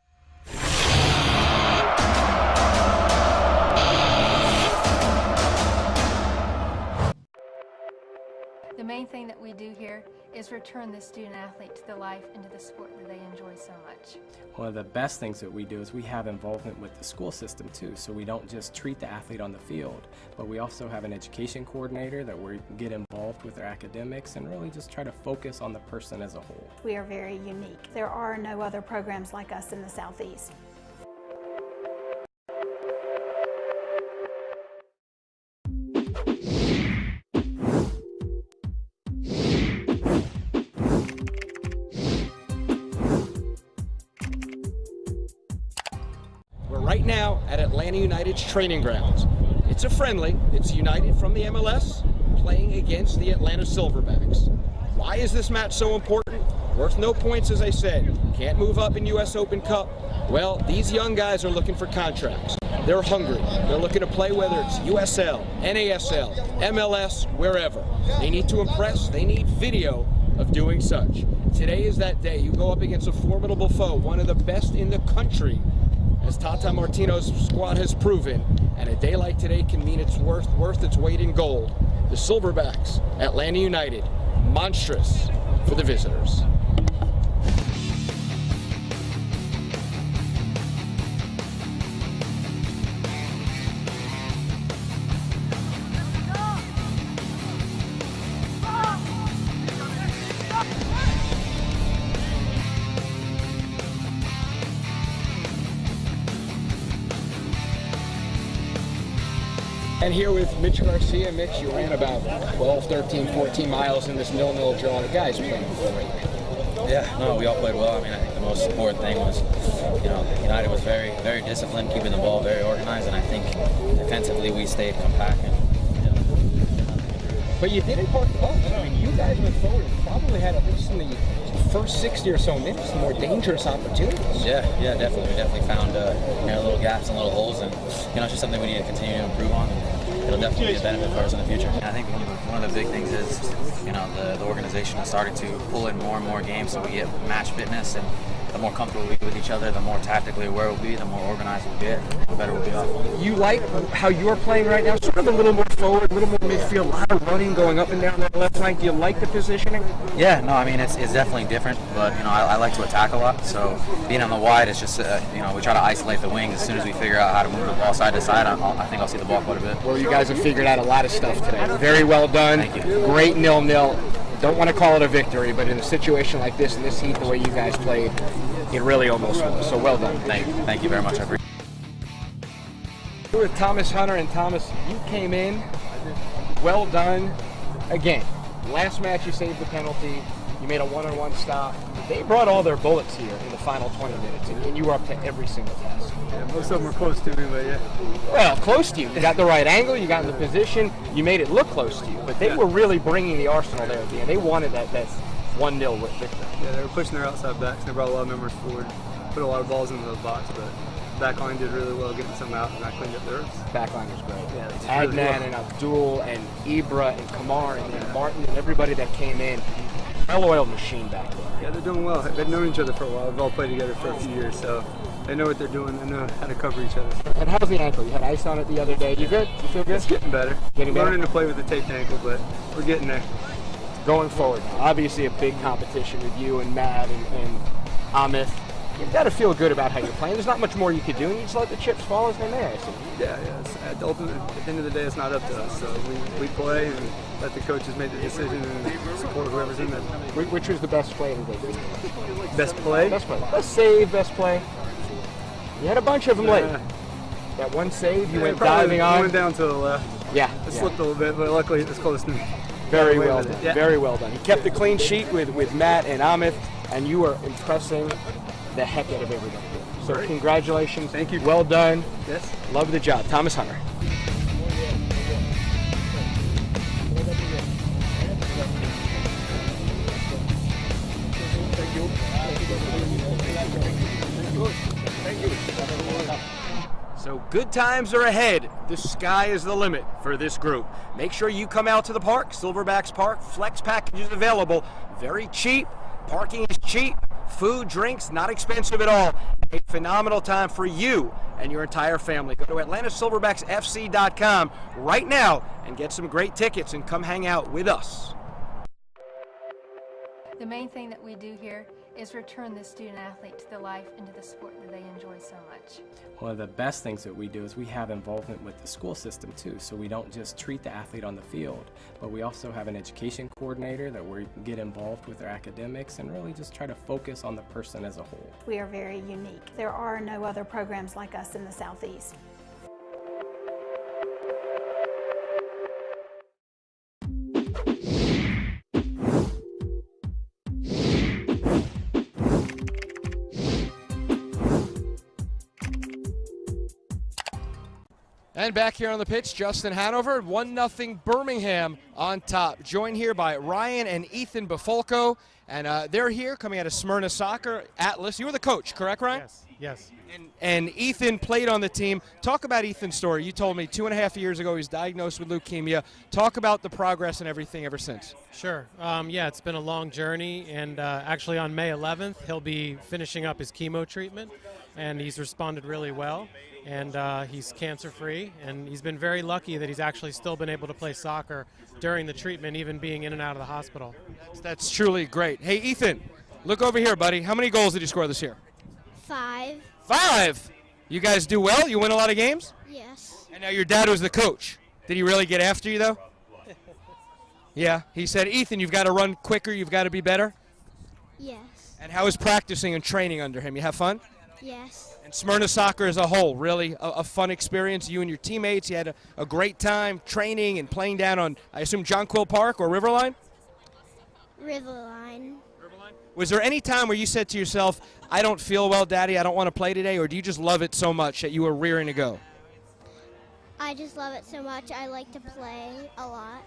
The main thing that we do here is return the student athlete to the life and to the sport that they enjoy so much. One of the best things that we do is we have involvement with the school system too, so we don't just treat the athlete on the field, but we also have an education coordinator that we get involved with their academics and really just try to focus on the person as a whole. We are very unique. There are no other programs like us in the Southeast. Right now at Atlanta United's training grounds. It's a friendly. It's United from the MLS playing against the Atlanta Silverbacks. Why is this match so important? Worth no points, as I said. Can't move up in US Open Cup. Well, these young guys are looking for contracts. They're hungry. They're looking to play whether it's USL, NASL, MLS, wherever. They need to impress. They need video of doing such. Today is that day. You go up against a formidable foe, one of the best in the country, as Tata Martino's squad has proven, and a day like today can mean it's worth its weight in gold. The Silverbacks, Atlanta United, monstrous for the visitors. And here with Mitch Garcia. Mitch, you ran about 12, 13, 14 miles in this 0-0 draw. The guys playing great. Yeah, no, we all played well. I mean, I think the most important thing was, United was very, very disciplined, keeping the ball very organized, and I think defensively we stayed compact. And, But you didn't park the bus. I mean, you guys went forward and probably had, at least in the first 60 or so minutes, some more dangerous opportunities. Yeah, definitely. We definitely found little gaps and little holes, and it's just something we need to continue to improve on. And it'll definitely be a benefit for us in the future. And I think one of the big things is, the organization has started to pull in more and more games, so we get match fitness, and the more comfortable we get with each other, the more tactically aware we'll be, the more organized we'll get, the better we'll be off. You like how you're playing right now? Sort of a little more forward, a little more midfield, a lot of running going up and down that left flank. Do you like the positioning? Yeah, no, I mean, it's definitely different, but, I like to attack a lot, so being on the wide, it's just, we try to isolate the wings. As soon as we figure out how to move the ball side to side, I think I'll see the ball quite a bit. Well, you guys have figured out a lot of stuff today. Very well done. Thank you. Great 0-0. Don't want to call it a victory, but in a situation like this, in this heat, the way you guys played, it really almost was. So well done. Thank you very much. I appreciate it. We're with Thomas Hunter, and Thomas, you came in. Well done. Again, last match you saved the penalty. You made a one-on-one stop. They brought all their bullets here in the final 20 minutes, and you were up to every single task. Yeah, most of them were close to me, but yeah. Well, close to you. You got the right angle, you got in the position, you made it look close to you. But they were really bringing the arsenal there at the end. They wanted that 1-0 victory. Yeah, they were pushing their outside backs. They brought a lot of members forward, put a lot of balls into the box, but back line did really well getting some out, and I cleaned up theirs. Back line was great. Yeah, Adnan really and Abdul and Ibra and Kamar and then Martin and everybody that came in. Well-oiled machine back there. Yeah, they're doing well. They've known each other for a while. They've all played together for a few years, so they know what they're doing. They know how to cover each other. And how's the ankle? You had ice on it the other day. You good? You feel good? It's getting better. Getting better? Learning to play with the taped ankle, but we're getting there. Going forward, obviously a big competition with you and Matt and Amith. You've got to feel good about how you're playing. There's not much more you could do, and you just let the chips fall as they may, I see. Yeah. Ultimately, at the end of the day, it's not up to us. So we play and let the coaches make the decision and support whoever's in there. Which was the best play today? Best play? Best play. Best save, best play. You had a bunch of them late. That one save, you went diving on. Went down to the left. Yeah. It slipped a little bit, but luckily it was close to me. Very well done. Yeah. Very well done. He kept the clean sheet with Matt and Amith, and you are impressing the heck out of everybody. So congratulations. Thank you. Well done. Yes. Love the job. Thomas Hunter. So good times are ahead. The sky is the limit for this group. Make sure you come out to the park. Silverbacks Park, flex packages available. Very cheap. Parking is cheap. Food, drinks, not expensive at all. A phenomenal time for you and your entire family. Go to AtlantaSilverbacksFC.com right now and get some great tickets and come hang out with us. The main thing that we do here is return the student athlete to the life and to the sport that they enjoy so much. One of the best things that we do is we have involvement with the school system too, so we don't just treat the athlete on the field, but we also have an education coordinator that we get involved with their academics and really just try to focus on the person as a whole. We are very unique. There are no other programs like us in the Southeast. And back here on the pitch, Justin Hanover, 1-0 Birmingham on top. Joined here by Ryan and Ethan Bufolko, and they're here coming out of Smyrna Soccer. Atlas, you were the coach, correct, Ryan? Yes. And Ethan played on the team. Talk about Ethan's story. You told me 2.5 years ago he was diagnosed with leukemia. Talk about the progress and everything ever since. Sure. Yeah, it's been a long journey, and actually on May 11th he'll be finishing up his chemo treatment, and he's responded really well. And he's cancer-free, and he's been very lucky that he's actually still been able to play soccer during the treatment, even being in and out of the hospital. That's truly great. Hey, Ethan, look over here, buddy. How many goals did you score this year? 5. 5? You guys do well? You win a lot of games? Yes. And now your dad was the coach. Did he really get after you, though? Yeah. He said, Ethan, you've got to run quicker. You've got to be better. Yes. And how is practicing and training under him? You have fun? Yes. And Smyrna Soccer as a whole, really a fun experience. You and your teammates, you had a great time training and playing down on, I assume, John Quill Park or Riverline? Riverline. Was there any time where you said to yourself, I don't feel well, Daddy, I don't want to play today, or do you just love it so much that you were rearing to go? I just love it so much. I like to play a lot.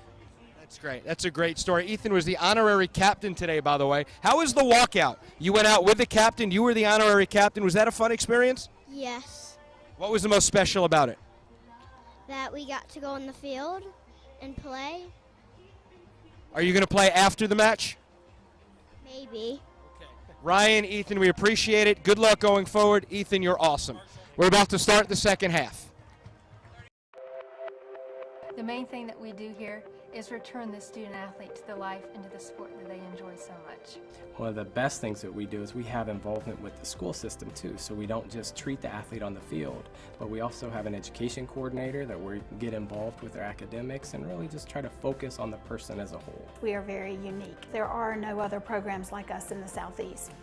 That's great. That's a great story. Ethan was the honorary captain today, by the way. How was the walkout? You went out with the captain. You were the honorary captain. Was that a fun experience? Yes. What was the most special about it? That we got to go on the field and play. Are you going to play after the match? Maybe. Ryan, Ethan, we appreciate it. Good luck going forward. Ethan, you're awesome. We're about to start the second half. The main thing that we do here is return the student athlete to the life and to the sport that they enjoy so much. One of the best things that we do is we have involvement with the school system too, so we don't just treat the athlete on the field, but we also have an education coordinator that we get involved with their academics and really just try to focus on the person as a whole. We are very unique. There are no other programs like us in the Southeast.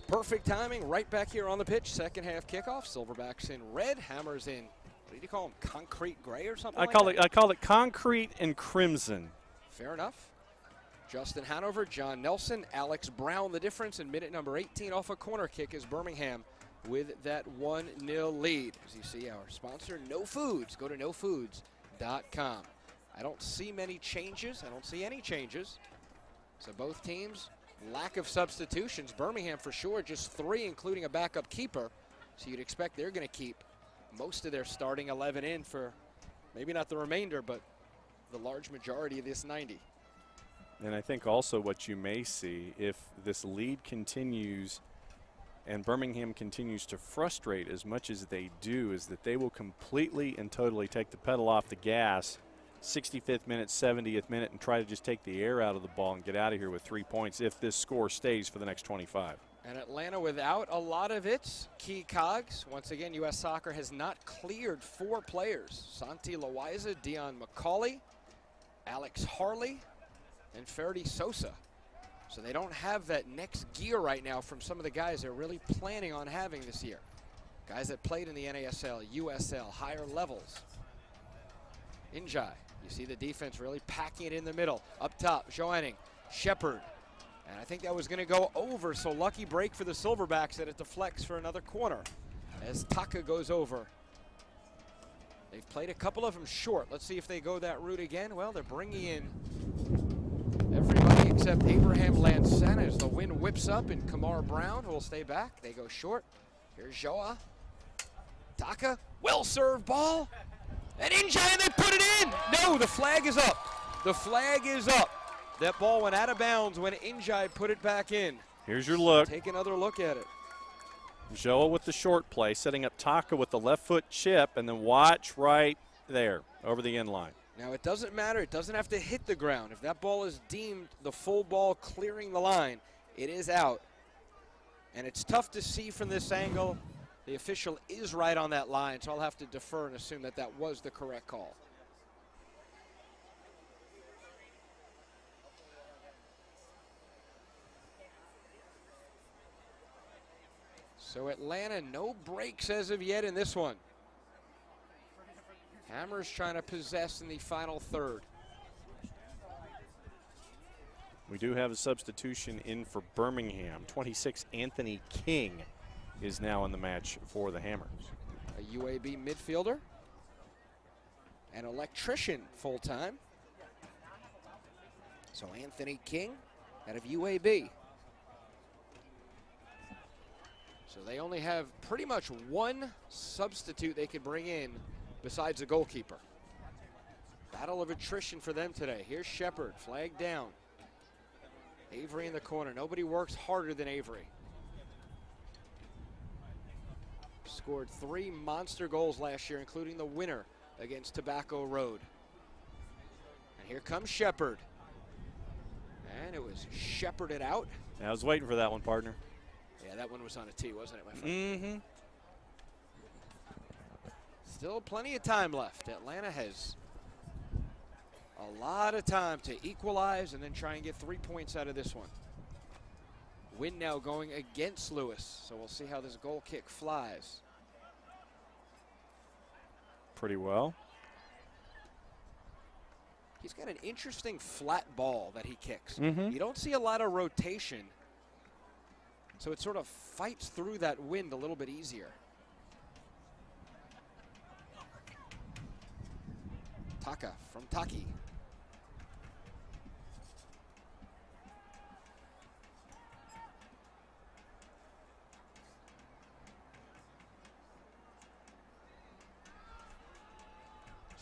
Perfect timing, right back here on the pitch. Second half kickoff. Silverbacks in red, Hammers in, what did you call them, concrete gray or something I call it concrete and crimson. Fair enough. Justin Hanover, John Nelson, Alex Brown, the difference in minute number 18 off a corner kick is Birmingham with that 1-0 lead. As you see, our sponsor, No Foods. Go to nofoods.com. I don't see many changes. I don't see any changes. So both teams, lack of substitutions. Birmingham for sure, just 3, including a backup keeper. So you'd expect they're going to keep most of their starting 11 in for maybe not the remainder, but the large majority of this 90. And I think also what you may see, if this lead continues and Birmingham continues to frustrate as much as they do, is that they will completely and totally take the pedal off the gas 65th minute, 70th minute, and try to just take the air out of the ball and get out of here with 3 points if this score stays for the next 25. And Atlanta without a lot of its key cogs. Once again, U.S. Soccer has not cleared 4 players. Santi Loaiza, Dion McCauley, Alex Harley, and Ferdy Sosa. So they don't have that next gear right now from some of the guys they're really planning on having this year. Guys that played in the NASL, USL, higher levels. Injai, you see the defense really packing it in the middle. Up top, Joanning, Shepard. And I think that was going to go over, so lucky break for the Silverbacks that it deflects for another corner as Taka goes over. They've played a couple of them short. Let's see if they go that route again. Well, they're bringing in everybody except Abraham Lansana as the wind whips up, and Kamar Brown will stay back. They go short. Here's Joa. Taka, well-served ball. And Injai, and they put it in. No, the flag is up. The flag is up. That ball went out of bounds when Injai put it back in. Here's your look. Take another look at it. Joa with the short play, setting up Taka with the left foot chip, and then watch right there over the end line. Now, it doesn't matter. It doesn't have to hit the ground. If that ball is deemed the full ball clearing the line, it is out. And it's tough to see from this angle. The official is right on that line, so I'll have to defer and assume that that was the correct call. So Atlanta, no breaks as of yet in this one. Hammers trying to possess in the final third. We do have a substitution in for Birmingham. 26, Anthony King is now in the match for the Hammers. A UAB midfielder. An electrician full-time. So Anthony King out of UAB. So they only have pretty much one substitute they could bring in besides the goalkeeper. Battle of attrition for them today. Here's Shepard, flag down. Avery in the corner. Nobody works harder than Avery. Scored 3 monster goals last year, including the winner against Tobacco Road. And here comes Shepard. And it was shepherded out. I was waiting for that one, partner. Yeah, that one was on a tee, wasn't it, my friend? Mm-hmm. Still plenty of time left. Atlanta has a lot of time to equalize and then try and get 3 points out of this one. Wind now going against Lewis, so we'll see how this goal kick flies. Pretty well. He's got an interesting flat ball that he kicks. Mm-hmm. You don't see a lot of rotation, so it sort of fights through that wind a little bit easier. Taka from Taki.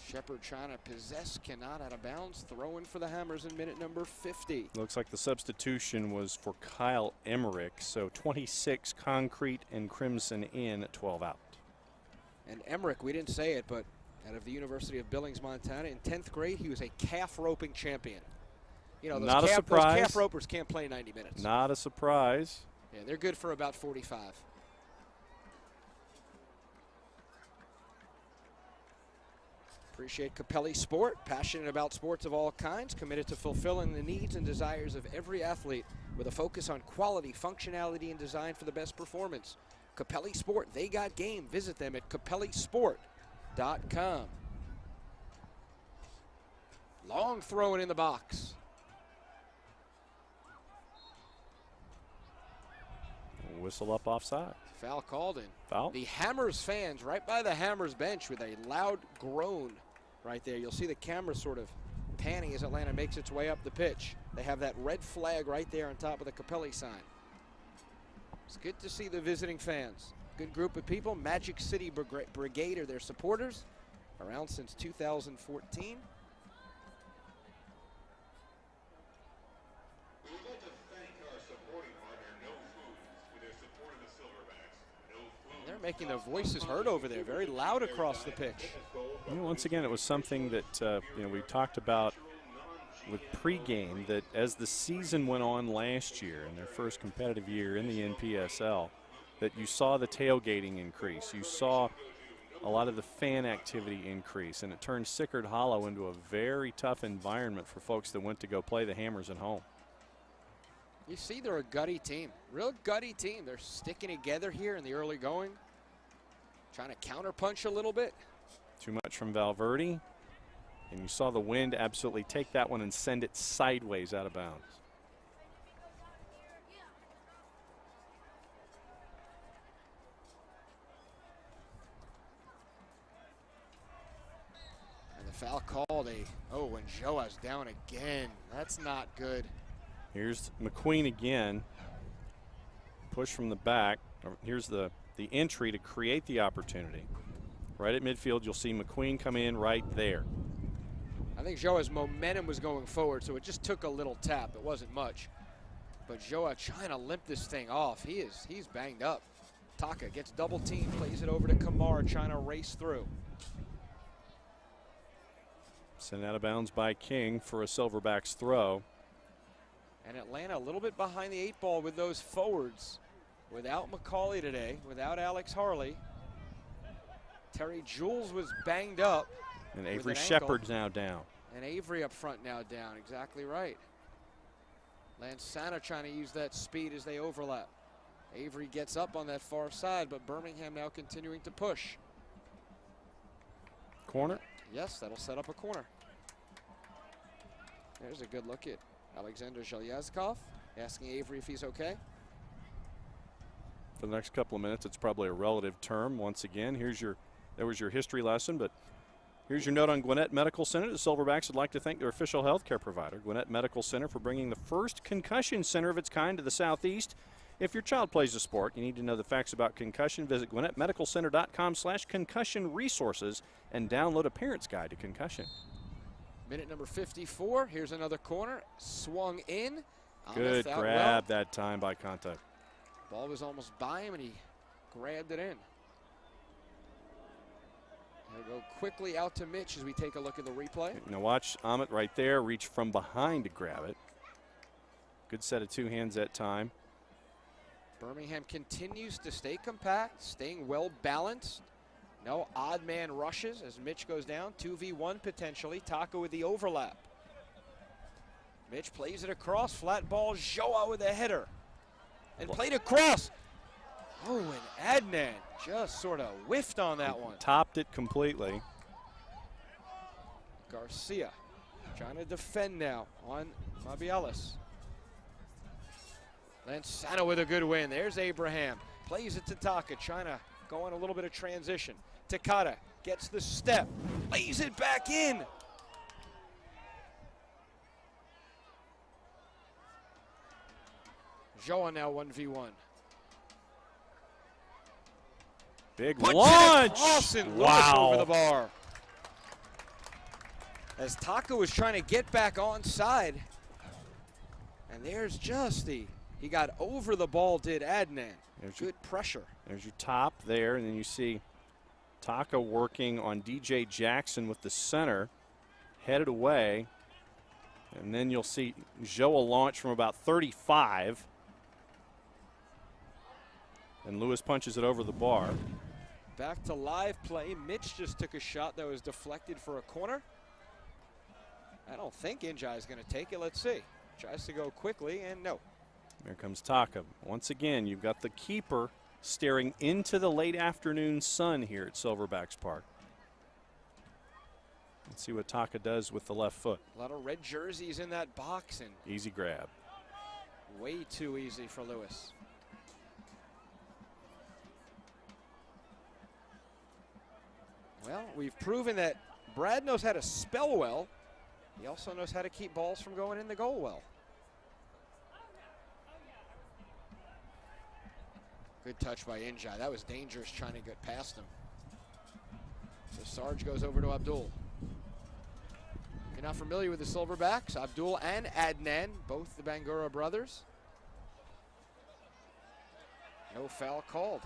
Shepard trying to possess, cannot, out of bounds. Throwing for the Hammers in minute number 50. Looks like the substitution was for Kyle Emmerich, so 26 concrete and Crimson in, 12 out. And Emmerich, we didn't say it, but out of the University of Billings, Montana, in 10th grade, he was a calf roping champion. You know, Not a surprise. Those calf ropers can't play 90 minutes. Not a surprise. Yeah, they're good for about 45. Appreciate Capelli Sport, passionate about sports of all kinds, committed to fulfilling the needs and desires of every athlete with a focus on quality, functionality, and design for the best performance. Capelli Sport, they got game. Visit them at capellisport.com. Long throw in the box. Whistle up offside. Foul called in. Foul. The Hammers fans right by the Hammers bench with a loud groan right there. You'll see the camera sort of panning as Atlanta makes its way up the pitch. They have that red flag right there on top of the Capelli sign. It's good to see the visiting fans. Good group of people. Magic City Brigade are their supporters. Around since 2014. They're making their voices heard over there, very loud across the pitch. You know, once again, it was something that we talked about with pregame, that as the season went on last year in their first competitive year in the NPSL, that you saw the tailgating increase. You saw a lot of the fan activity increase, and it turned Sickard Hollow into a very tough environment for folks that went to go play the Hammers at home. You see they're a gutty team, real gutty team. They're sticking together here in the early going, trying to counterpunch a little bit. Too much from Valverde, and you saw the wind absolutely take that one and send it sideways out of bounds. And the foul called when Joa's down again. That's not good. Here's McQueen again. Push from the back. Here's the entry to create the opportunity. Right at midfield, you'll see McQueen come in right there. I think Joa's momentum was going forward, so it just took a little tap. It wasn't much. But Joa trying to limp this thing off. He's banged up. Taka gets double team, plays it over to Kamara, trying to race through. Sent out of bounds by King for a Silverbacks throw. And Atlanta a little bit behind the 8 ball with those forwards. Without McCauley today, without Alex Harley. Terry Jules was banged up. And Avery Shepard's now down. And Avery up front now down, exactly right. Lansana trying to use that speed as they overlap. Avery gets up on that far side, but Birmingham now continuing to push. Corner? Yes, that'll set up a corner. There's a good look at Alexander Zhelyazkov asking Avery if he's okay. For the next couple of minutes, it's probably a relative term. Once again, there was your history lesson, but here's your note on Gwinnett Medical Center. The Silverbacks would like to thank their official healthcare provider, Gwinnett Medical Center, for bringing the first concussion center of its kind to the Southeast. If your child plays a sport, you need to know the facts about concussion. Visit GwinnettMedicalCenter.com/concussion resources and download a parent's guide to concussion. Minute number 54. Here's another corner. Swung in. Good grab that time by Contact. Ball was almost by him, and he grabbed it in. He'll go quickly out to Mitch as we take a look at the replay. Now watch Amit right there reach from behind to grab it. Good set of two hands that time. Birmingham continues to stay compact, staying well balanced. No odd man rushes as Mitch goes down. 2v1 potentially. Taka with the overlap. Mitch plays it across. Flat ball. Joa with a header. And played across. Oh, and Adnan just sort of whiffed on that one. Topped it completely. Garcia Trying to defend now on Mabialis. Lansana with a good win. There's Abraham. Plays it to Taka. Trying to go on a little bit of transition. Takata gets the step. Lays it back in. Joa now 1v1. Big Puts launch! It across and Lewis Wow. over the bar. As Taka was trying to get back onside. And there's just he got over the ball, did Adnan. There's good pressure. There's your top there, and then you see Taka working on DJ Jackson with the center, headed away. And then you'll see Joa launch from about 35. And Lewis punches it over the bar. Back to live play. Mitch just took a shot that was deflected for a corner. I don't think Injai is going to take it. Let's see. Tries to go quickly, and no. There comes Taka. Once again, you've got the keeper staring into the late afternoon sun here at Silverbacks Park. Let's see what Taka does with the left foot. A lot of red jerseys in that box, and Easy grab. way too easy for Lewis. Well, we've proven that Brad knows how to spell well. He also knows how to keep balls from going in the goal well. Good touch by Injai. That was dangerous trying to get past him. So Sarge goes over to Abdul. If you're not familiar with the Silverbacks, Abdul and Adnan, both the Bangura brothers. No foul called.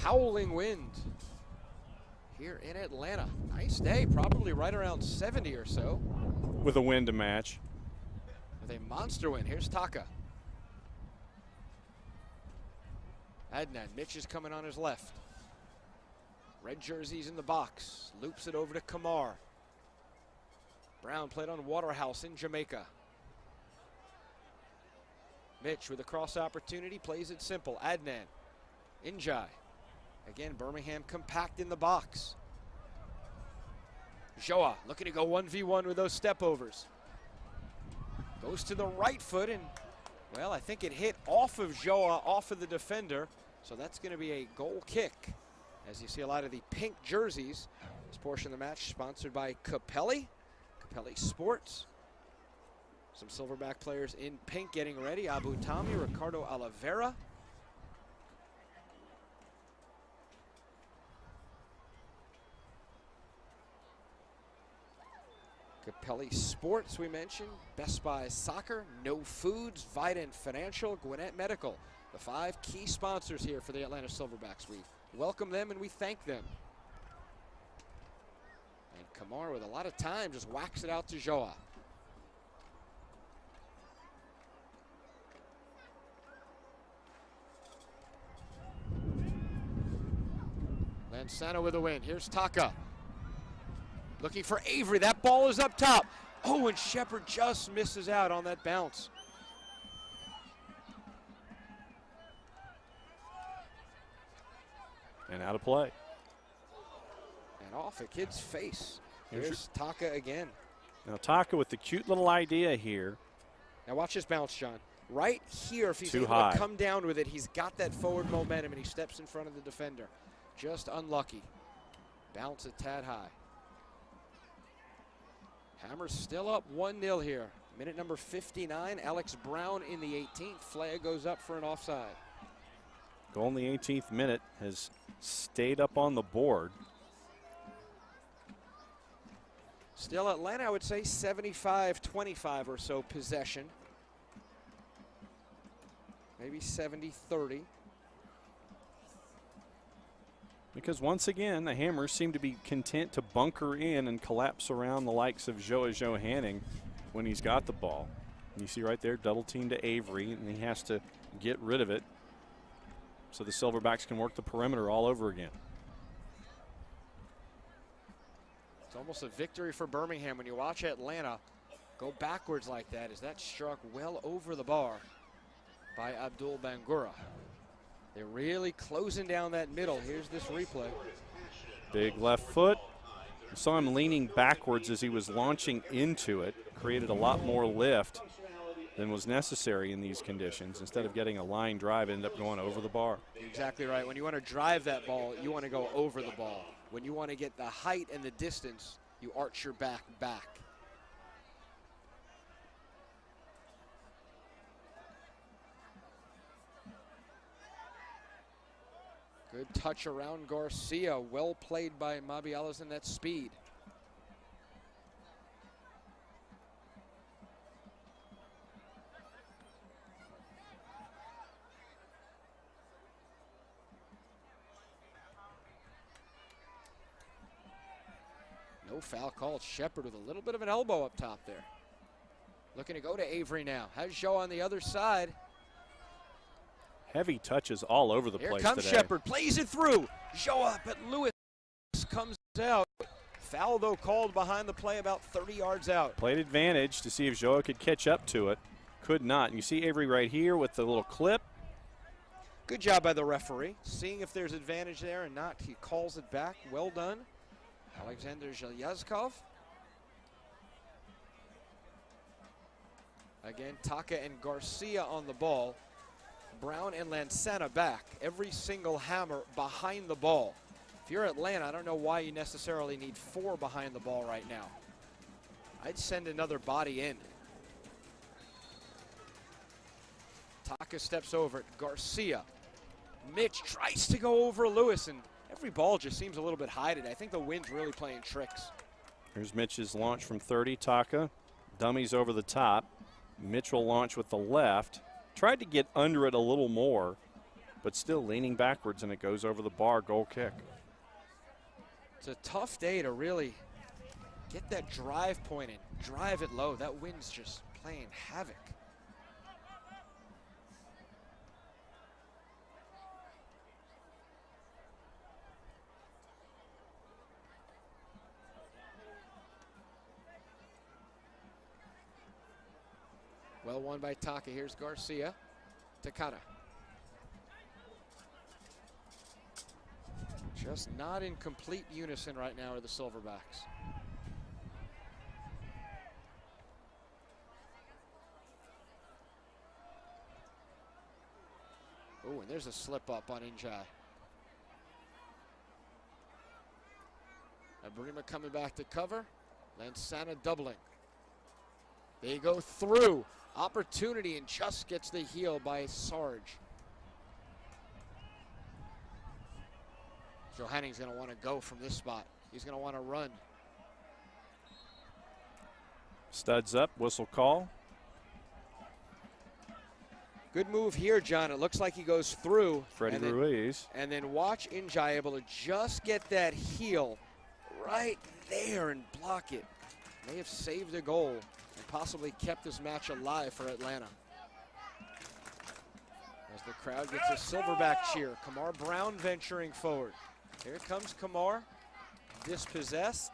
Howling wind here in Atlanta. Nice day, probably right around 70 or so. With a wind to match. With a monster win. Here's Taka. Adnan, Mitch is coming on his left. Red jerseys in the box. Loops it over to Kamar. Brown played on Waterhouse in Jamaica. Mitch with a cross opportunity, plays it simple. Adnan, Injai. Again, Birmingham compact in the box. Joa looking to go 1v1 with those step overs. Goes to the right foot, and, well, I think it hit off of Joa, off of the defender. So that's going to be a goal kick. As you see a lot of the pink jerseys. This portion of the match sponsored by Capelli Sports. Some Silverback players in pink getting ready. Abu Tami, Ricardo Oliveira. Capelli Sports, we mentioned. Best Buy Soccer, No Foods, Vidant Financial, Gwinnett Medical. The 5 key sponsors here for the Atlanta Silverbacks. We welcome them and we thank them. And Kamar with a lot of time just whacks it out to Joa. Lansana with a win. Here's Taka. Looking for Avery. That ball is up top. Oh, and Shepard just misses out on that bounce. And out of play. And off a kid's face. Here's Taka again. Now Taka with the cute little idea here. Now watch this bounce, John. Right here, if he's Too able high. to come down with it, he's got that forward momentum and he steps in front of the defender. Just unlucky. Bounce a tad high. Hammers still up 1-0 here. Minute number 59. Alex Brown in the 18th. Flag goes up for an offside. Goal in the 18th minute has stayed up on the board. Still Atlanta, I would say 75-25 or so possession. Maybe 70-30. Because once again, the Hammers seem to be content to bunker in and collapse around the likes of Joa Johanning when he's got the ball. And you see right there, double team to Avery, and he has to get rid of it so the Silverbacks can work the perimeter all over again. It's almost a victory for Birmingham when you watch Atlanta go backwards like that, as that struck well over the bar by Abdul Bangura. They're really closing down that middle. Here's this replay. Big left foot. You saw him leaning backwards as he was launching into it. Created a lot more lift than was necessary in these conditions. Instead of getting a line drive, ended up going over the bar. You're exactly right. When you want to drive that ball, you want to go over the ball. When you want to get the height and the distance, you arch your back. Good touch around Garcia. Well played by Mabialas in that speed. No foul called. Shepard with a little bit of an elbow up top there. Looking to go to Avery now. Has Joe on the other side. Heavy touches all over the place today. Here comes Shepard, plays it through. Joa, but Lewis comes out. Foul, though, called behind the play about 30 yards out. Played advantage to see if Joa could catch up to it. Could not. And you see Avery right here with the little clip. Good job by the referee. Seeing if there's advantage there and not, he calls it back. Well done. Alexander Zhelyazkov. Again, Taka and Garcia on the ball. Brown and Lansana back. Every single hammer behind the ball. If you're Atlanta, I don't know why you necessarily need 4 behind the ball right now. I'd send another body in. Taka steps over it. Garcia. Mitch tries to go over Lewis, and every ball just seems a little bit high today. I think the wind's really playing tricks. Here's Mitch's launch from 30. Taka. Dummies over the top. Mitch will launch with the left. Tried to get under it a little more, but still leaning backwards, and it goes over the bar. Goal kick. It's a tough day to really get that drive point in. Drive it low. That wind's just playing havoc. Well won by Taka. Here's Garcia. Takata. Just not in complete unison right now are the Silverbacks. Oh, and there's a slip up on Injai. Abrima coming back to cover. Lansana doubling. They go through. Opportunity, and just gets the heel by Sarge. Joe Henning's going to want to go from this spot. He's going to want to run. Studs up, whistle call. Good move here, John. It looks like he goes through. Freddie Ruiz. And then watch Injai able to just get that heel right there and block it. May have saved a goal and possibly kept this match alive for Atlanta. As the crowd gets a Silverback cheer. Kamar Brown venturing forward. Here comes Kamar, dispossessed.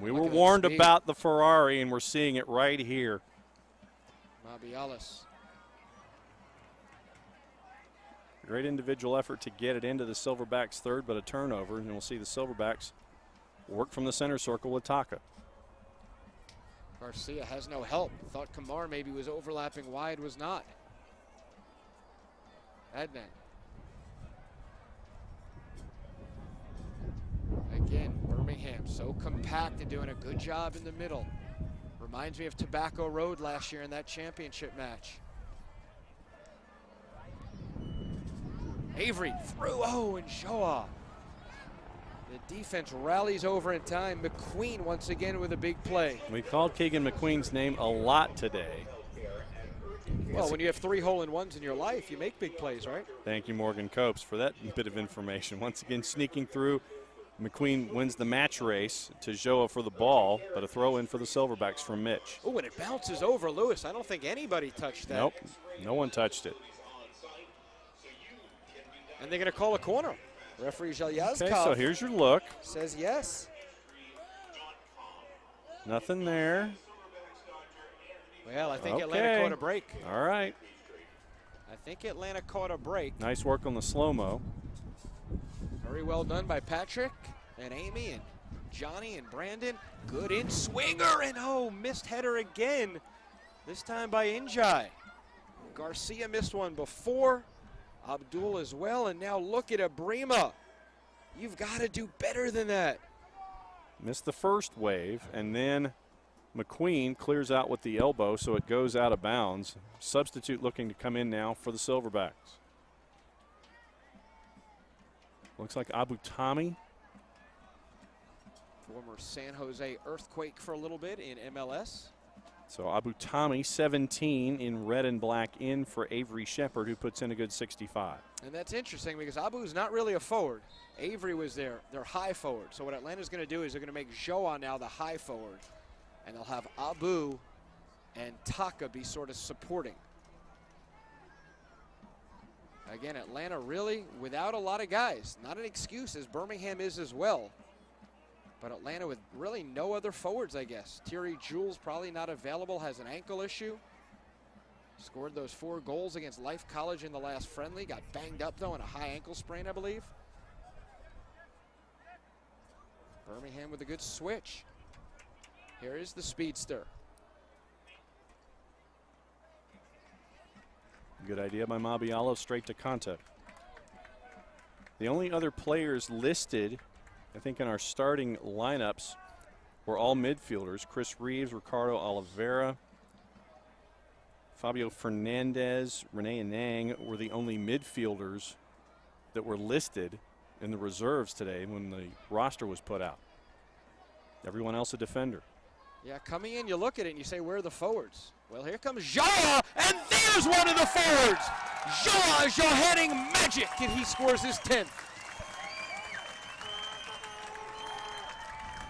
We were warned about the Ferrari, and we're seeing it right here. Mabialas. Great individual effort to get it into the Silverbacks' third, but a turnover, and we'll see the Silverbacks work from the center circle with Taka. Garcia has no help. Thought Kamar maybe was overlapping wide, was not. Adnan. Again, Birmingham so compact and doing a good job in the middle. Reminds me of Tobacco Road last year in that championship match. Avery through, oh, and Joa. The defense rallies over in time. McQueen once again with a big play. We called Keegan McQueen's name a lot today. Well, when you have 3 hole-in-ones in your life, you make big plays, right? Thank you, Morgan Copes, for that bit of information. Once again, sneaking through. McQueen wins the match race to Joa for the ball, but a throw in for the Silverbacks from Mitch. Oh, and it bounces over Lewis. I don't think anybody touched that. Nope, no one touched it. And they're going to call a corner. Referee Zhelyazkov. Okay, so here's your look. Says yes. Nothing there. Well, I think Okay. Atlanta caught a break. All right. I think Atlanta caught a break. Nice work on the slow-mo. Very well done by Patrick and Amy and Johnny and Brandon. Good in swinger, and oh, missed header again. This time by Injai. Garcia missed one before. Abdul as well, and now look at Abrima. You've got to do better than that. Missed the first wave, and then McQueen clears out with the elbow, so it goes out of bounds. Substitute looking to come in now for the Silverbacks. Looks like Abu Tami. Former San Jose Earthquake for a little bit in MLS. So Abu Tami, 17 in red and black in for Avery Shepard, who puts in a good 65. And that's interesting because Abu's not really a forward. Avery was their high forward. So what Atlanta's going to do is they're going to make Joa now the high forward. And they'll have Abu and Taka be sort of supporting. Again, Atlanta really without a lot of guys. Not an excuse, as Birmingham is as well. But Atlanta with really no other forwards, I guess. Thierry Jules probably not available, has an ankle issue. Scored those 4 goals against Life College in the last friendly. Got banged up, though, in a high ankle sprain, I believe. Birmingham with a good switch. Here is the speedster. Good idea by Mabialo, straight to contact. The only other players listed, I think, in our starting lineups were all midfielders. Chris Reeves, Ricardo Oliveira, Fabio Fernandez, Rene Anang were the only midfielders that were listed in the reserves today when the roster was put out. Everyone else a defender. Yeah, coming in, you look at it and you say, where are the forwards? Well, here comes Joa, and there's one of the forwards. Joa Johanning magic, and he scores his 10th.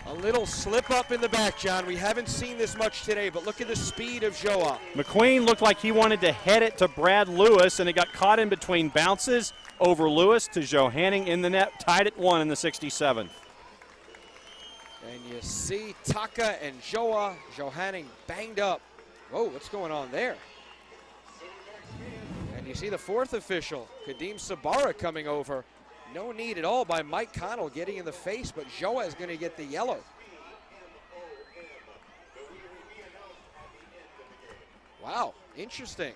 A little slip up in the back, John. We haven't seen this much today, but look at the speed of Joa. McQueen looked like he wanted to head it to Brad Lewis, and it got caught in between bounces over Lewis to Johanning in the net, tied at 1 in the 67th. And you see Taka and Joa Johanning banged up. Whoa, what's going on there? And you see the 4th official, Kadeem Sabara, coming over. No need at all by Mike Connell getting in the face, but Joa is going to get the yellow. Wow, interesting.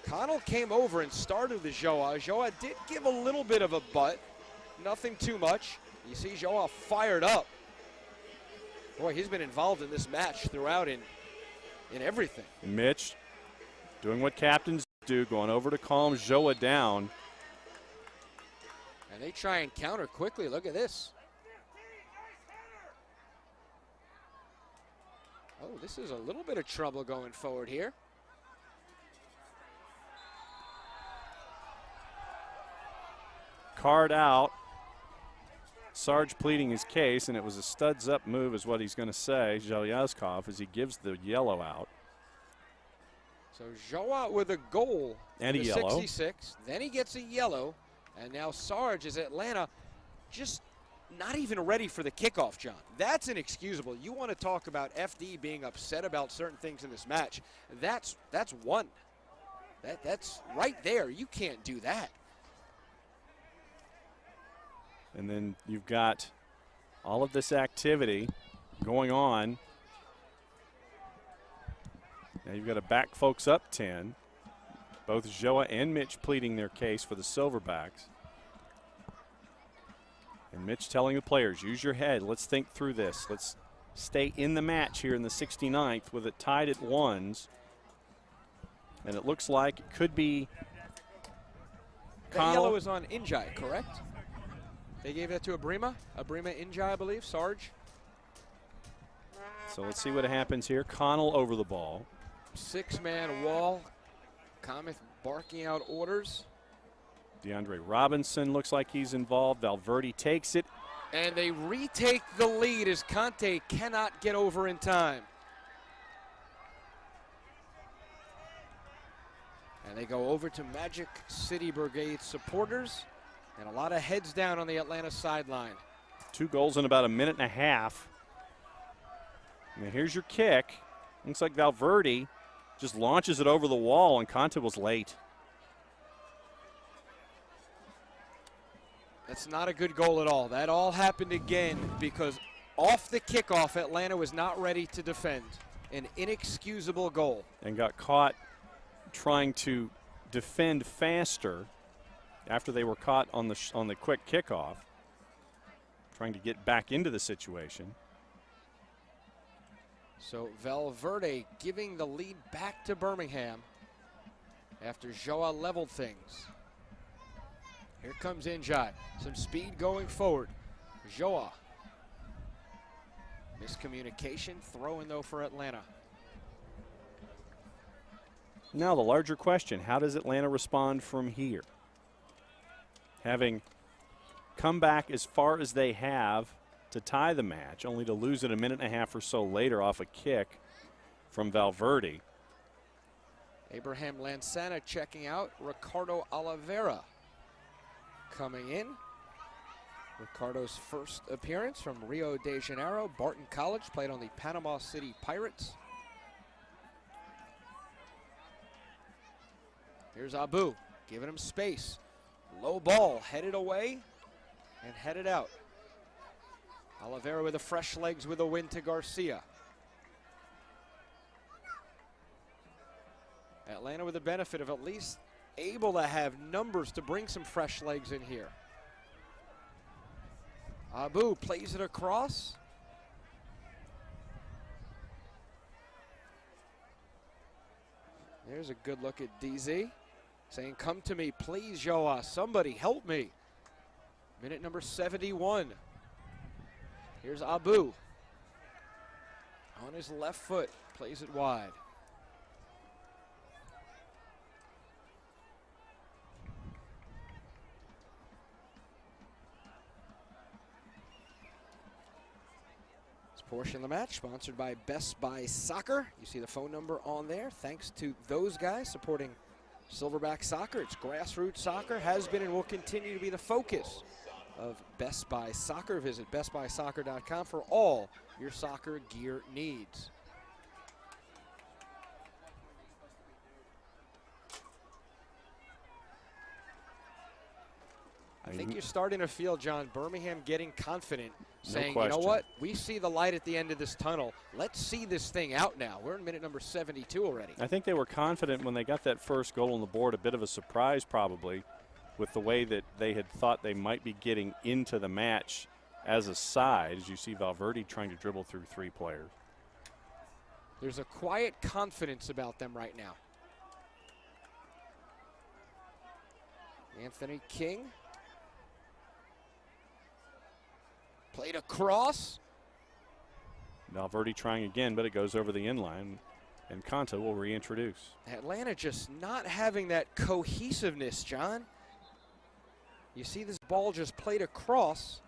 Connell came over and started the Joa. Joa did give a little bit of a butt, nothing too much. You see Joa fired up. Boy, he's been involved in this match throughout in everything. Mitch doing what captains do, going over to calm Joa down. And they try and counter quickly. Look at this. Oh, this is a little bit of trouble going forward here. Card out. Sarge pleading his case, and it was a studs-up move is what he's going to say, Zhelyazkov, as he gives the yellow out. So Joa with a goal and a the yellow. 66, then he gets a yellow, and now Sarge is Atlanta just not even ready for the kickoff, John. That's inexcusable. You want to talk about FD being upset about certain things in this match. That's one. That's right there. You can't do that. And then you've got all of this activity going on. Now you've got to back folks up 10. Both Joa and Mitch pleading their case for the Silverbacks. And Mitch telling the players, use your head. Let's think through this. Let's stay in the match here in the 69th with it tied at 1s. And it looks like it could be That yellow is on Injai, correct? They gave that to Abrima. Abrima Injai, I believe. Sarge. So let's see what happens here. Connell over the ball. 6-man wall. Cometh barking out orders. DeAndre Robinson looks like he's involved. Valverde takes it. And they retake the lead as Conte cannot get over in time. And they go over to Magic City Brigade supporters. And a lot of heads down on the Atlanta sideline. 2 goals in about a minute and a half. Now here's your kick. Looks like Valverde just launches it over the wall, and Conte was late. That's not a good goal at all. That all happened again because off the kickoff, Atlanta was not ready to defend. An inexcusable goal. And got caught trying to defend faster after they were caught on the quick kickoff, trying to get back into the situation. So Valverde giving the lead back to Birmingham after Joa leveled things. Here comes Njai. Some speed going forward. Joa. Miscommunication. Throw-in, though, for Atlanta. Now the larger question, how does Atlanta respond from here? Having come back as far as they have to tie the match, only to lose it a minute and a half or so later off a kick from Valverde. Abraham Lansana checking out. Ricardo Oliveira coming in. Ricardo's first appearance from Rio de Janeiro. Barton College, played on the Panama City Pirates. Here's Abu, giving him space. Low ball, headed away and headed out. Oliveira with the fresh legs with a win to Garcia. Atlanta with the benefit of at least able to have numbers to bring some fresh legs in here. Abu plays it across. There's a good look at DZ. Saying, come to me, please, Joa. Somebody help me. Minute number 71. Here's Abu. On his left foot, plays it wide. This portion of the match sponsored by Best Buy Soccer. You see the phone number on there. Thanks to those guys supporting Silverback soccer. It's grassroots soccer, has been and will continue to be the focus of Best Buy Soccer. Visit bestbuysoccer.com for all your soccer gear needs. I think you're starting to feel, John, Birmingham getting confident, saying, you know what, we see the light at the end of this tunnel. Let's see this thing out now. We're in minute number 72 already. I think they were confident when they got that first goal on the board, a bit of a surprise probably with the way that they had thought they might be getting into the match as a side, as you see Valverde trying to dribble through three players. There's a quiet confidence about them right now. Anthony King. Played across. Valverde trying again, but it goes over the inline, and Conte will reintroduce. Atlanta just not having that cohesiveness, John. You see this ball just played across.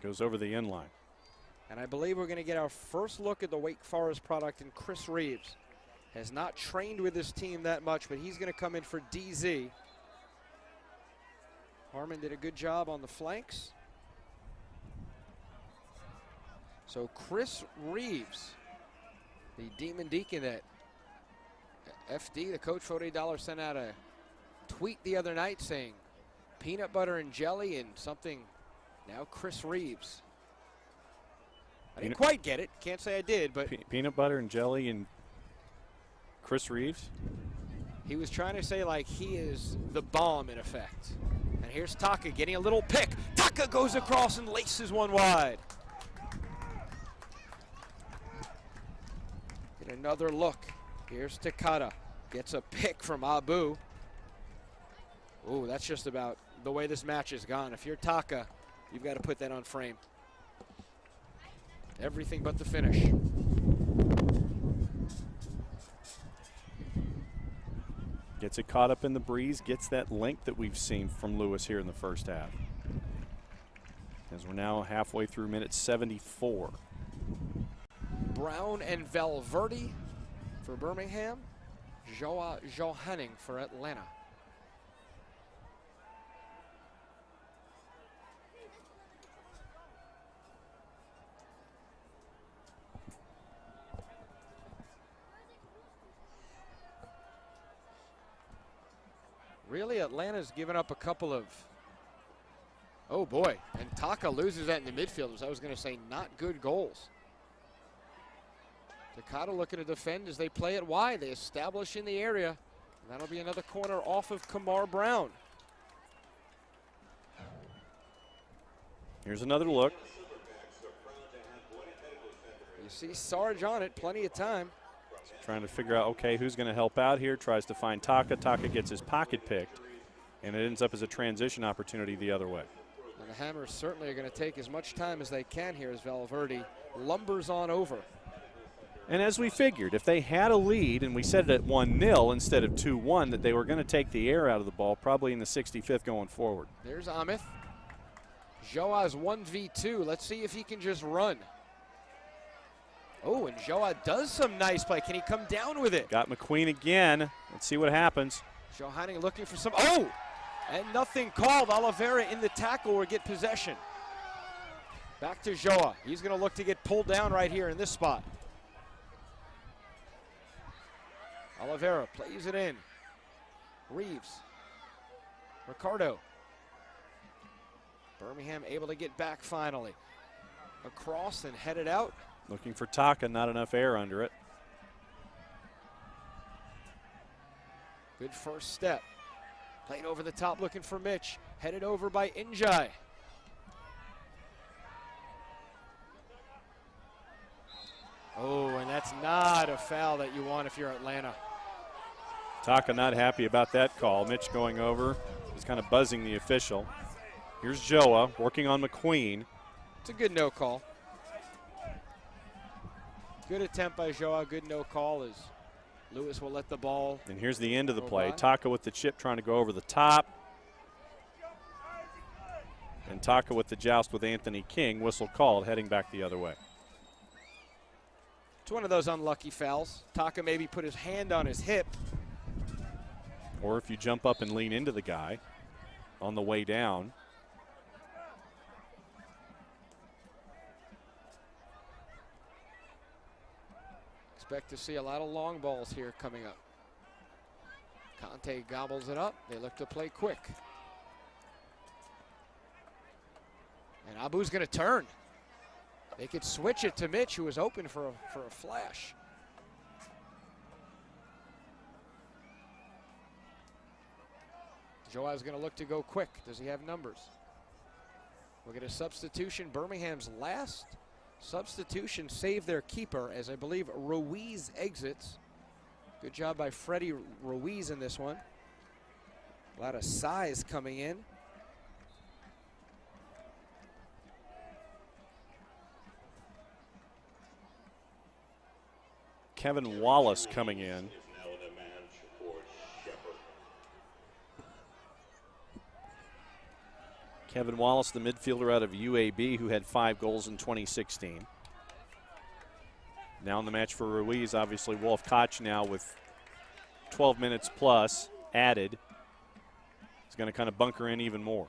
Goes over the inline. And I believe we're going to get our first look at the Wake Forest product, and Chris Reeves has not trained with this team that much, but he's going to come in for DZ. Harmon did a good job on the flanks. So Chris Reeves, the Demon Deacon that FD, the coach for $8, sent out a tweet the other night saying peanut butter and jelly and something. Now Chris Reeves. I didn't quite get it. Can't say I did, but peanut butter and jelly and Chris Reeves? He was trying to say like he is the bomb in effect. And here's Taka getting a little pick. Taka goes across and laces one wide. Get another look. Here's Takata. Gets a pick from Abu. Ooh, that's just about the way this match has gone. If you're Taka, you've got to put that on frame. Everything but the finish. Gets it caught up in the breeze, gets that length that we've seen from Lewis here in the first half. As we're now halfway through minute 74. Brown and Valverde for Birmingham. Joa Johanning for Atlanta. Really, Atlanta's given up a couple of, oh boy, and Taka loses that in the midfielders. I was going to say not good goals. Takata looking to defend as they play it wide. They establish in the area. And that'll be another corner off of Kamar Brown. Here's another look. You see Sarge on it, plenty of time. Trying to figure out, okay, who's going to help out here. Tries to find Taka. Taka gets his pocket picked, and it ends up as a transition opportunity the other way. And the Hammers certainly are going to take as much time as they can here as Valverde lumbers on over. And as we figured, if they had a lead, and we set it at 1-0 instead of 2-1, that they were going to take the air out of the ball probably in the 65th going forward. There's Amith. Joa's 1v2. Let's see if he can just run. Oh, and Joa does some nice play. Can he come down with it? Got McQueen again. Let's see what happens. Johanning looking for some, oh! And nothing called. Oliveira in the tackle will get possession. Back to Joa. He's going to look to get pulled down right here in this spot. Oliveira plays it in. Reeves. Ricardo. Birmingham able to get back finally. Across and headed out. Looking for Taka, not enough air under it. Good first step. Played over the top looking for Mitch. Headed over by Injai. Oh, and that's not a foul that you want if you're Atlanta. Taka not happy about that call. Mitch going over. He's kind of buzzing the official. Here's Joa working on McQueen. It's a good no call. Good attempt by Joa, good no call as Lewis will let the ball. And here's the end of the go play. by. Taka with the chip trying to go over the top. And Taka with the joust with Anthony King. Whistle called, heading back the other way. It's one of those unlucky fouls. Taka maybe put his hand on his hip. Or if you jump up and lean into the guy on the way down. Expect to see a lot of long balls here coming up. Conte gobbles it up. They look to play quick. And Abu's going to turn. They could switch it to Mitch, who was open for a flash. Joa's going to look to go quick. Does he have numbers? We'll get a substitution. Birmingham's last substitution saved their keeper, as I believe Ruiz exits. Good job by Freddie Ruiz in this one. A lot of size coming in. Kevin Wallace coming in. Kevin Wallace, the midfielder out of UAB, who had 5 goals in 2016. Now in the match for Ruiz, obviously Wolf Koch now with 12 minutes plus added. He's going to kind of bunker in even more.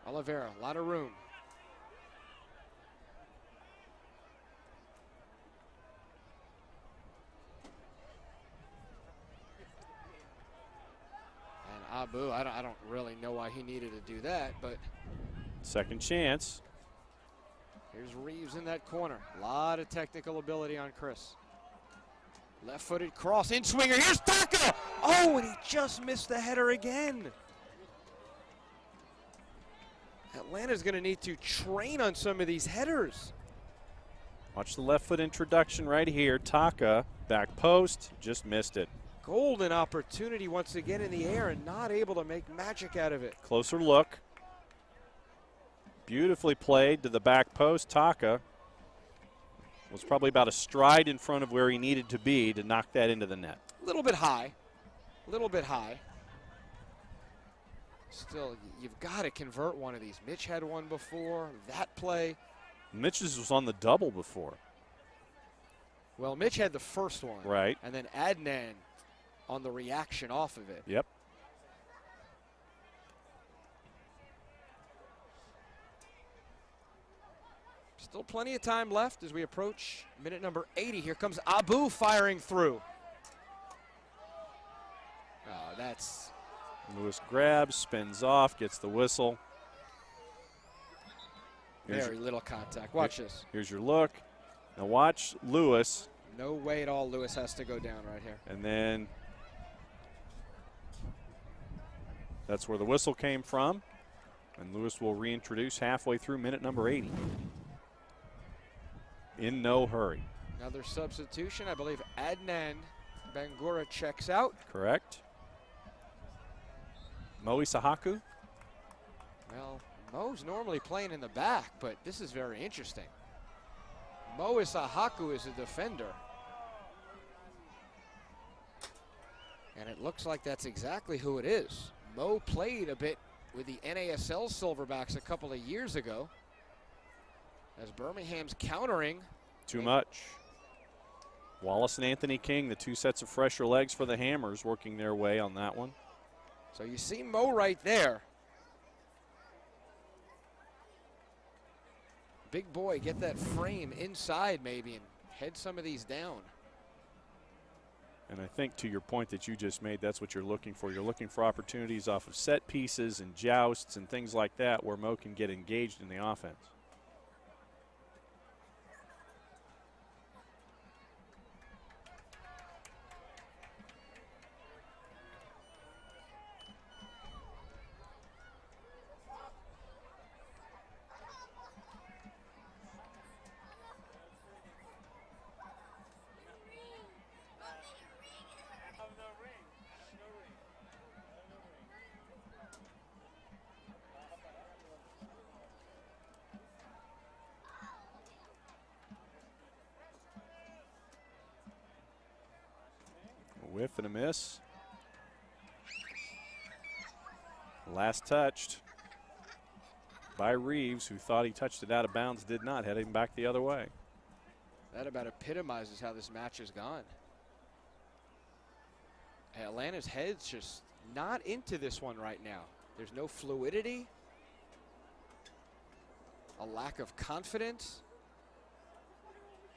Oliveira, a lot of room. And Abu, I don't really know why he needed to do that, but second chance. here's Reeves in that corner. A lot of technical ability on Chris. Left-footed cross, in-swinger, here's Taka! Oh, and he just missed the header again. Atlanta's going to need to train on some of these headers. Watch the left foot introduction right here. Taka, back post, just missed it. Golden opportunity once again in the air and not able to make magic out of it. Closer look. Beautifully played to the back post. Taka was probably about a stride in front of where he needed to be to knock that into the net. A little bit high. A little bit high. Still, you've got to convert one of these. Mitch had one before. That play. Mitch's was on the double before. Well, Mitch had the first one. Right. And then Adnan on the reaction off of it. Yep. Still plenty of time left as we approach minute number 80. Here comes Abu firing through. Oh, that's... Lewis grabs, spins off, gets the whistle. Very little contact. Watch this. Here's your look. Now watch Lewis. No way at all Lewis has to go down right here. And then that's where the whistle came from. And Lewis will reintroduce halfway through minute number 80. In no hurry. Another substitution. I believe Adnan Bangura checks out. Correct. Moe Sahaku. Well, Mo's normally playing in the back, but this is very interesting. Moe Sahaku is a defender. And it looks like that's exactly who it is. Mo played a bit with the NASL Silverbacks a couple of years ago. As Birmingham's countering. Too much. Wallace and Anthony King, the two sets of fresher legs for the Hammers, working their way on that one. So you see Mo right there. Big boy, get that frame inside maybe and head some of these down. And I think to your point that you just made, that's what you're looking for. You're looking for opportunities off of set pieces and jousts and things like that where Mo can get engaged in the offense. Whiff and a miss. Last touched by Reeves, who thought he touched it out of bounds, did not, heading back the other way. That about epitomizes how this match has gone. Atlanta's head's just not into this one right now. There's no fluidity, a lack of confidence.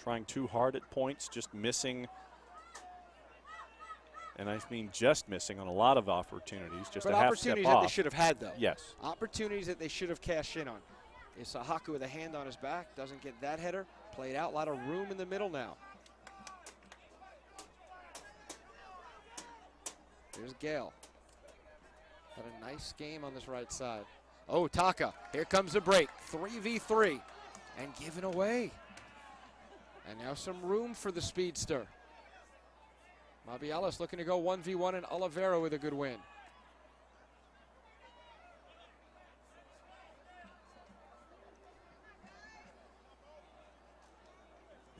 Trying too hard at points, just missing. And I mean just missing on a lot of opportunities, just but a half step opportunities off. that they should have had, though. Yes. Opportunities that they should have cashed in on. Is Sahaku with a hand on his back, doesn't get that header. Played out, a lot of room in the middle now. Here's Gale. Had a nice game on this right side. Oh, Taka, here comes the break. 3v3 and given away. And now some room for the speedster. Mabialis looking to go 1v1 and Oliveira with a good win.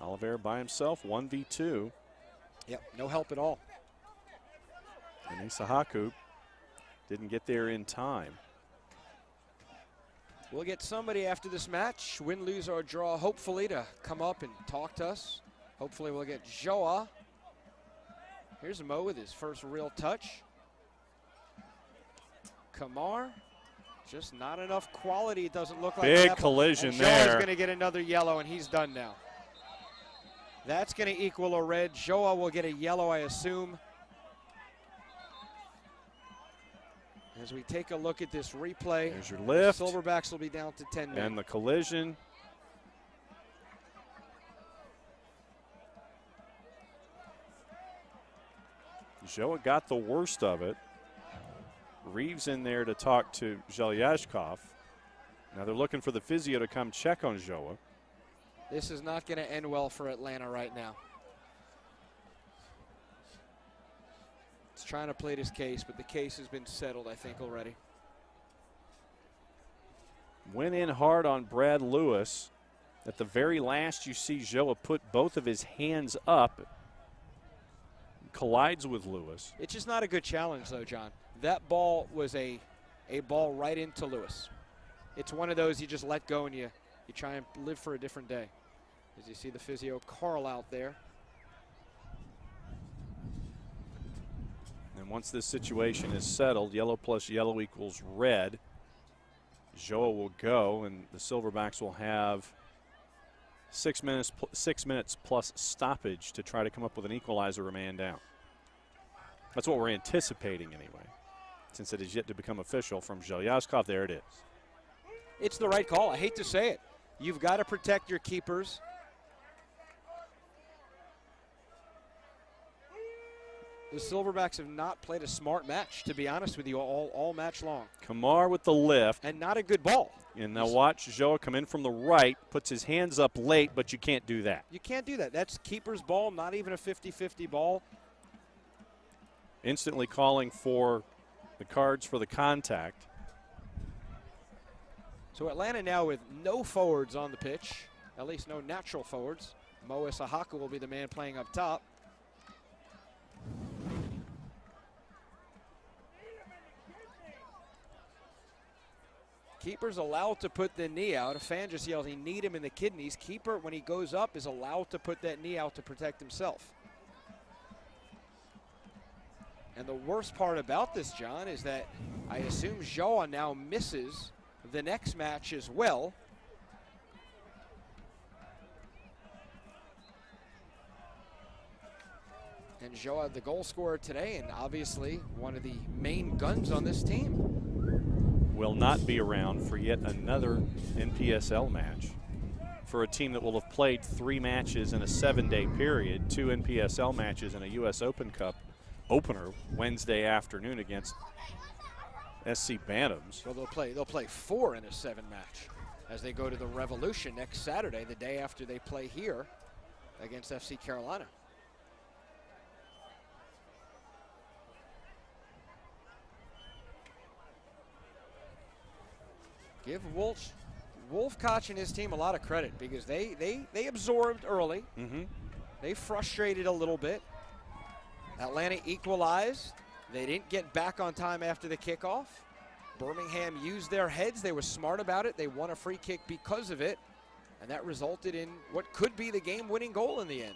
Oliveira by himself, 1v2. Yep, no help at all. And Isahaku didn't get there in time. We'll get somebody after this match, win, lose, or draw, hopefully, to come up and talk to us. Hopefully we'll get Joa. Here's Mo with his first real touch. Kamar, just not enough quality. It doesn't look like big that. collision and there. Joa's going to get another yellow, and he's done now. That's going to equal a red. Joa will get a yellow, I assume. As we take a look at this replay, there's your lift. Silverbacks will be down to 10 men. And the collision. Joa got the worst of it. Reeves in there to talk to Zhelyazhkov. Now they're looking for the physio to come check on Joa. This is not going to end well for Atlanta right now. He's trying to plead his case, but the case has been settled, I think, already. Went in hard on Brad Lewis. At the very last, you see Joa put both of his hands up. Collides with Lewis. It's just not a good challenge, though, John. That ball was a ball right into Lewis. It's one of those you just let go and you try and live for a different day. As you see the physio Carl out there. And once this situation is settled, yellow plus yellow equals red. Joa will go, and the Silverbacks will have 6 minutes plus stoppage to try to come up with an equalizer, a man down. That's what we're anticipating anyway, since it is yet to become official from Zhelyazkov. There it is. It's the right call. I hate to say it. You've got to protect your keepers. The Silverbacks have not played a smart match, to be honest with you, all match long. Kamar with the lift. And not a good ball. And now watch Joa come in from the right, puts his hands up late, but you can't do that. You can't do that. That's keeper's ball, not even a 50-50 ball. Instantly calling for the cards for the contact. So Atlanta now with no forwards on the pitch, at least no natural forwards. Mo Isahaku will be the man playing up top. Keeper's allowed to put the knee out. A fan just yells, he need him in the kidneys. Keeper, when he goes up, is allowed to put that knee out to protect himself. And the worst part about this, John, is that I assume Joa now misses the next match as well. And Joa, the goal scorer today, and obviously one of the main guns on this team, will not be around for yet another NPSL match for a team that will have played 3 matches in a 7-day period, 2 NPSL matches and a U.S. Open Cup opener Wednesday afternoon against SC Bantams. Well, they'll play 4 in a 7 match as they go to the Revolution next Saturday, the day after they play here against FC Carolina. Give Wolfkoch and his team a lot of credit because they absorbed early. They frustrated a little bit. Atlanta equalized. They didn't get back on time after the kickoff. Birmingham used their heads. They were smart about it. They won a free kick because of it, and that resulted in what could be the game-winning goal in the end.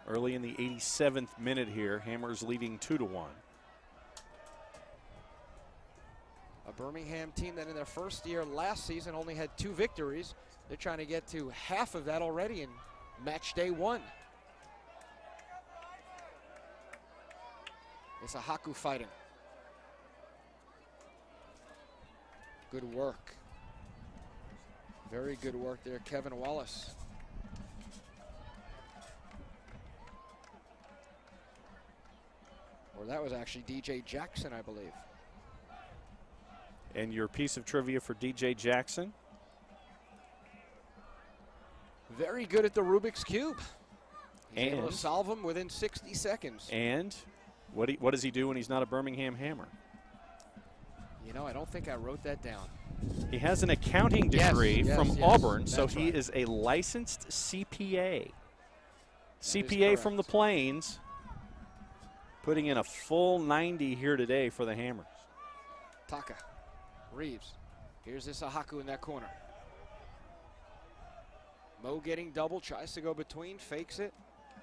Early in the 87th minute here, Hammers leading 2-1. A Birmingham team that in their first year last season only had 2 victories. They're trying to get to half of that already in match day 1. It's a Haku fighting. Good work. Very good work there, Kevin Wallace. Or that was actually DJ Jackson, I believe. And your piece of trivia for DJ Jackson? Very good at the Rubik's Cube. He's and able to solve them within 60 seconds. And what does he do when he's not a Birmingham Hammer? You know, I don't think I wrote that down. He has an accounting degree from Auburn, so he right. is a licensed CPA. CPA from the Plains, putting in a full 90 here today for the Hammers. Taka, Reeves. Here's this Ahaku in that corner. Mo getting double, tries to go between, fakes it.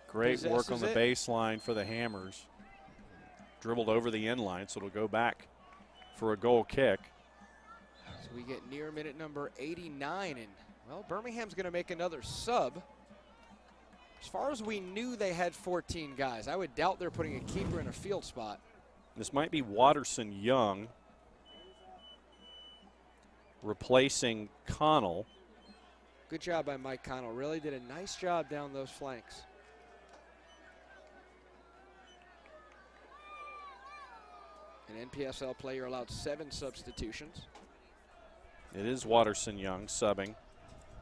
Great work on the baseline for the Hammers. Dribbled over the end line, so it'll go back for a goal kick. So we get near minute number 89, and, well, Birmingham's going to make another sub. As far as we knew, they had 14 guys. I would doubt they're putting a keeper in a field spot. This might be Watterson Young replacing Connell. Good job by Mike Connell. Really did a nice job down those flanks. An NPSL player allowed 7 substitutions. It is Watterson Young subbing.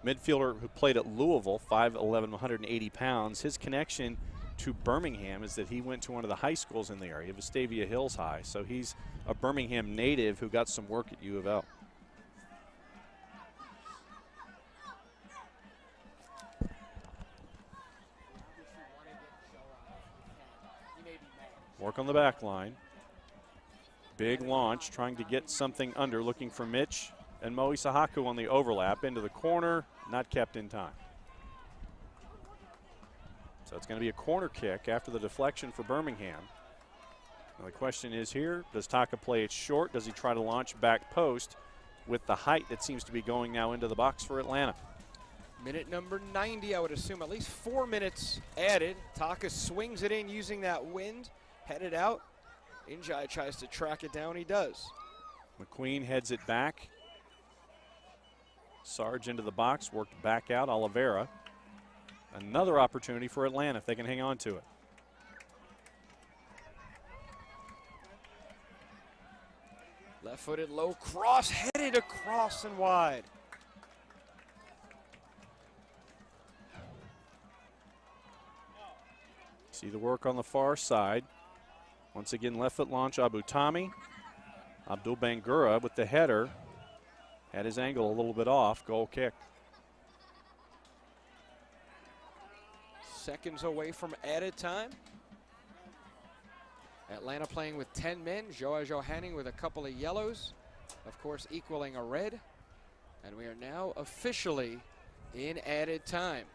Midfielder who played at Louisville, 5'11", 180 pounds. His connection to Birmingham is that he went to one of the high schools in the area, Vestavia Hills High. So he's a Birmingham native who got some work at U of L. Work on the back line. Big launch, trying to get something under, looking for Mitch and Mo Isahaku on the overlap into the corner, not kept in time. So it's going to be a corner kick after the deflection for Birmingham. Now the question is here, does Taka play it short? Does he try to launch back post with the height that seems to be going now into the box for Atlanta? Minute number 90, I would assume at least 4 minutes added. Taka swings it in using that wind, headed out. Injai tries to track it down, he does. McQueen heads it back. Sarge into the box, worked back out. Oliveira. Another opportunity for Atlanta if they can hang on to it. Left-footed low cross, headed across and wide. See the work on the far side. Once again, left foot launch, Abutami. Abdul Bangura with the header. Had his angle a little bit off, goal kick. Seconds away from added time. Atlanta playing with 10 men. Joa Johanning with a couple of yellows. Of course, equaling a red. And we are now officially in added time.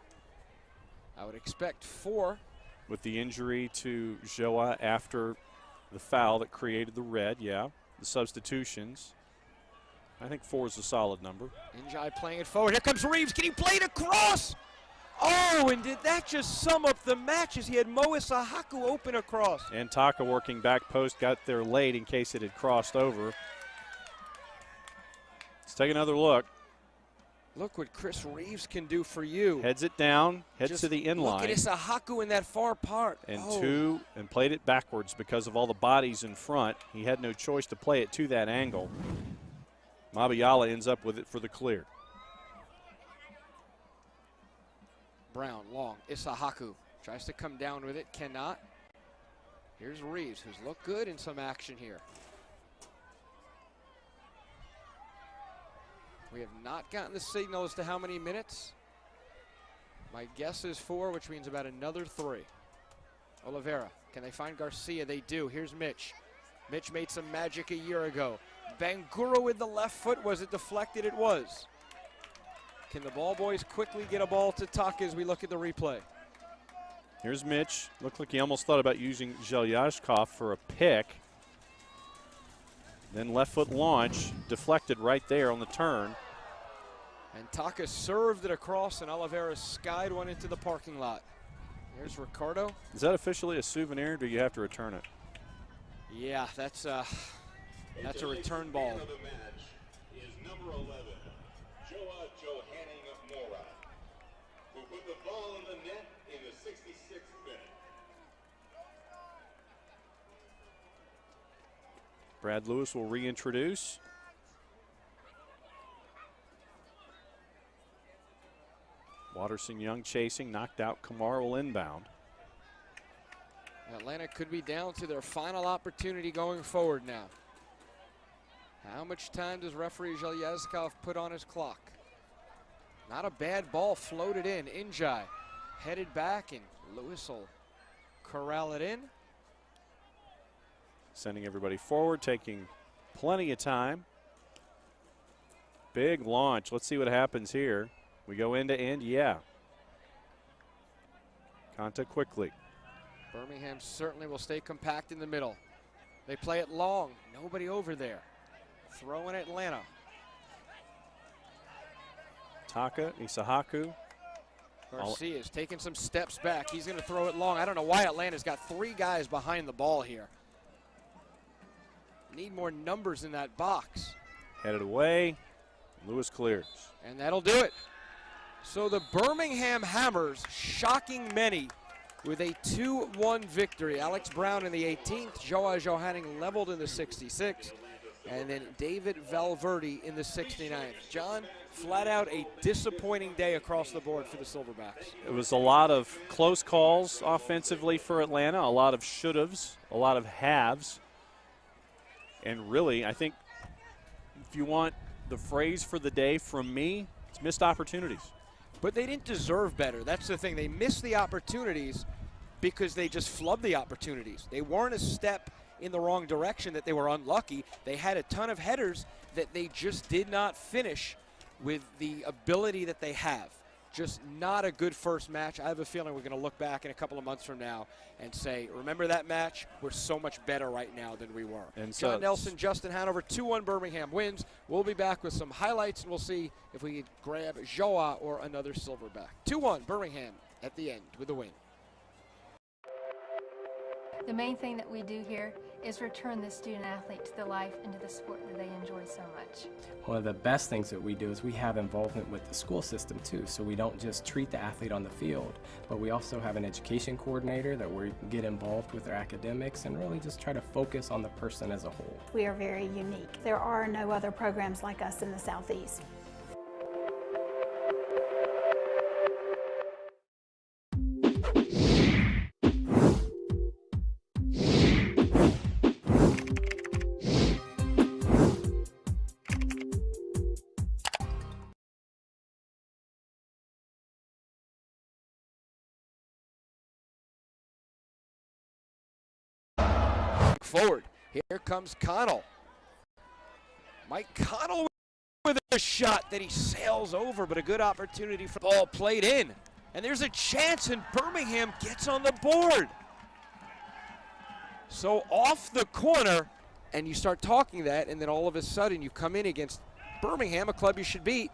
I would expect 4. With the injury to Joa after the foul that created the red, yeah. The substitutions. I think 4 is a solid number. Injai playing it forward. Here comes Reeves. Can he play it across? Oh, and did that just sum up the match as he had Moa Sahaku open across? And Taka working back post, got there late in case it had crossed over. Let's take another look. Look what Chris Reeves can do for you. Heads it down, heads Just to the in line. Look at Sahaku in that far part. And and played it backwards because of all the bodies in front. He had no choice to play it to that angle. Mabiala ends up with it for the clear. Brown, long, Isahaku tries to come down with it, cannot. Here's Reeves, who's looked good in some action here. We have not gotten the signal as to how many minutes. My guess is 4, which means about another 3. Oliveira, can they find Garcia? They do. Here's Mitch. Mitch made some magic a year ago. Bangura with the left foot. Was it deflected? It was. Can the ball boys quickly get a ball to Taka as we look at the replay? Here's Mitch. Looked like he almost thought about using Zhelyazkov for a pick. Then left foot launch, deflected right there on the turn. And Taka served it across, and Oliveira skied one into the parking lot. Here's Ricardo. Is that officially a souvenir, or do you have to return it? Yeah, that's a return ball. Man of the match is number 11, Joa Johanning Mora, who put the ball in the net in the 66th minute. Brad Lewis will reintroduce. Watterson Young chasing, knocked out. Kamar will inbound. Atlanta could be down to their final opportunity going forward now. How much time does referee Zhelyazkov put on his clock? Not a bad ball floated in. Injai headed back, and Lewis will corral it in. Sending everybody forward, taking plenty of time. Big launch. Let's see what happens here. We go end to end, yeah. Konta quickly. Birmingham certainly will stay compact in the middle. They play it long. Nobody over there. Throw in Atlanta. Taka, Isahaku. Garcia is taking some steps back. He's going to throw it long. I don't know why Atlanta's got 3 guys behind the ball here. Need more numbers in that box. Headed away. Lewis clears. And that'll do it. So the Birmingham Hammers shocking many with a 2-1 victory. Alex Brown in the 18th, Joa Johanning leveled in the 66th, and then David Valverde in the 69th. John, flat out a disappointing day across the board for the Silverbacks. It was a lot of close calls offensively for Atlanta, a lot of should-haves, a lot of haves. And really, I think if you want the phrase for the day from me, it's missed opportunities. But they didn't deserve better. That's the thing. They missed the opportunities because they just flubbed the opportunities. They weren't a step in the wrong direction that they were unlucky. They had a ton of headers that they just did not finish with the ability that they have. Just not a good first match. I have a feeling we're going to look back in a couple of months from now and say, remember that match? We're so much better right now than we were. And John Nelson, Justin Hanover, 2-1 Birmingham wins. We'll be back with some highlights, and we'll see if we can grab Joa or another Silverback. 2-1 Birmingham at the end with the win. The main thing that we do here is return the student athlete to the life and to the sport that they enjoy so much. One of the best things that we do is we have involvement with the school system too, so we don't just treat the athlete on the field, but we also have an education coordinator that we get involved with their academics and really just try to focus on the person as a whole. We are very unique. There are no other programs like us in the Southeast. Forward. Here comes Connell. Mike Connell with a shot that he sails over, but a good opportunity for the ball played in. And there's a chance, and Birmingham gets on the board. So off the corner, and you start talking that, and then all of a sudden you come in against Birmingham, a club you should beat.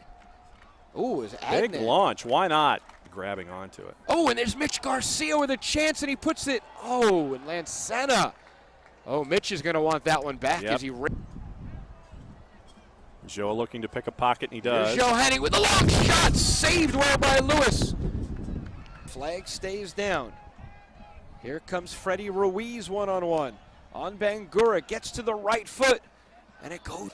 Ooh, is big launch. Why not? Grabbing onto it. Oh, and there's Mitch Garcia with a chance, and he puts it. Oh, and Lancena. Oh, Mitch is going to want that one back as he. Joe looking to pick a pocket, and he does. Here's Joe Henning with a long shot, saved well by Lewis. Flag stays down. Here comes Freddie Ruiz one-on-one. On Bangura, gets to the right foot, and it goes.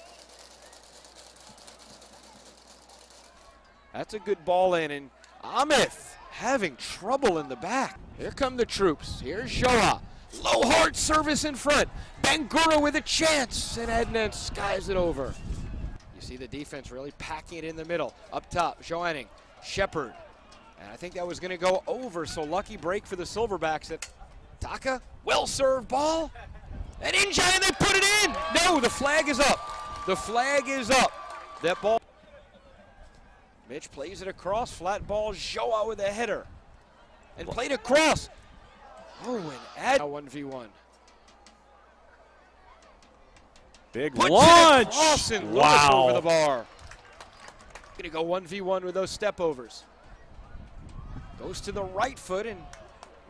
That's a good ball in, and Amith having trouble in the back. Here come the troops. Here's Joa. Low hard service in front. Bangura with a chance, and Adnan skies it over. You see the defense really packing it in the middle. Up top, Joanning, Shepard. And I think that was going to go over, so lucky break for the Silverbacks. At Taka, well-served ball. And Injay, and they put it in. No, the flag is up. The flag is up. That ball. Mitch plays it across, flat ball, Joa with a header. And played across. Oh, and add 1v1. Big Puts launch. It across and Lewis wow. over the bar. Gonna go 1v1 with those step overs. Goes to the right foot, and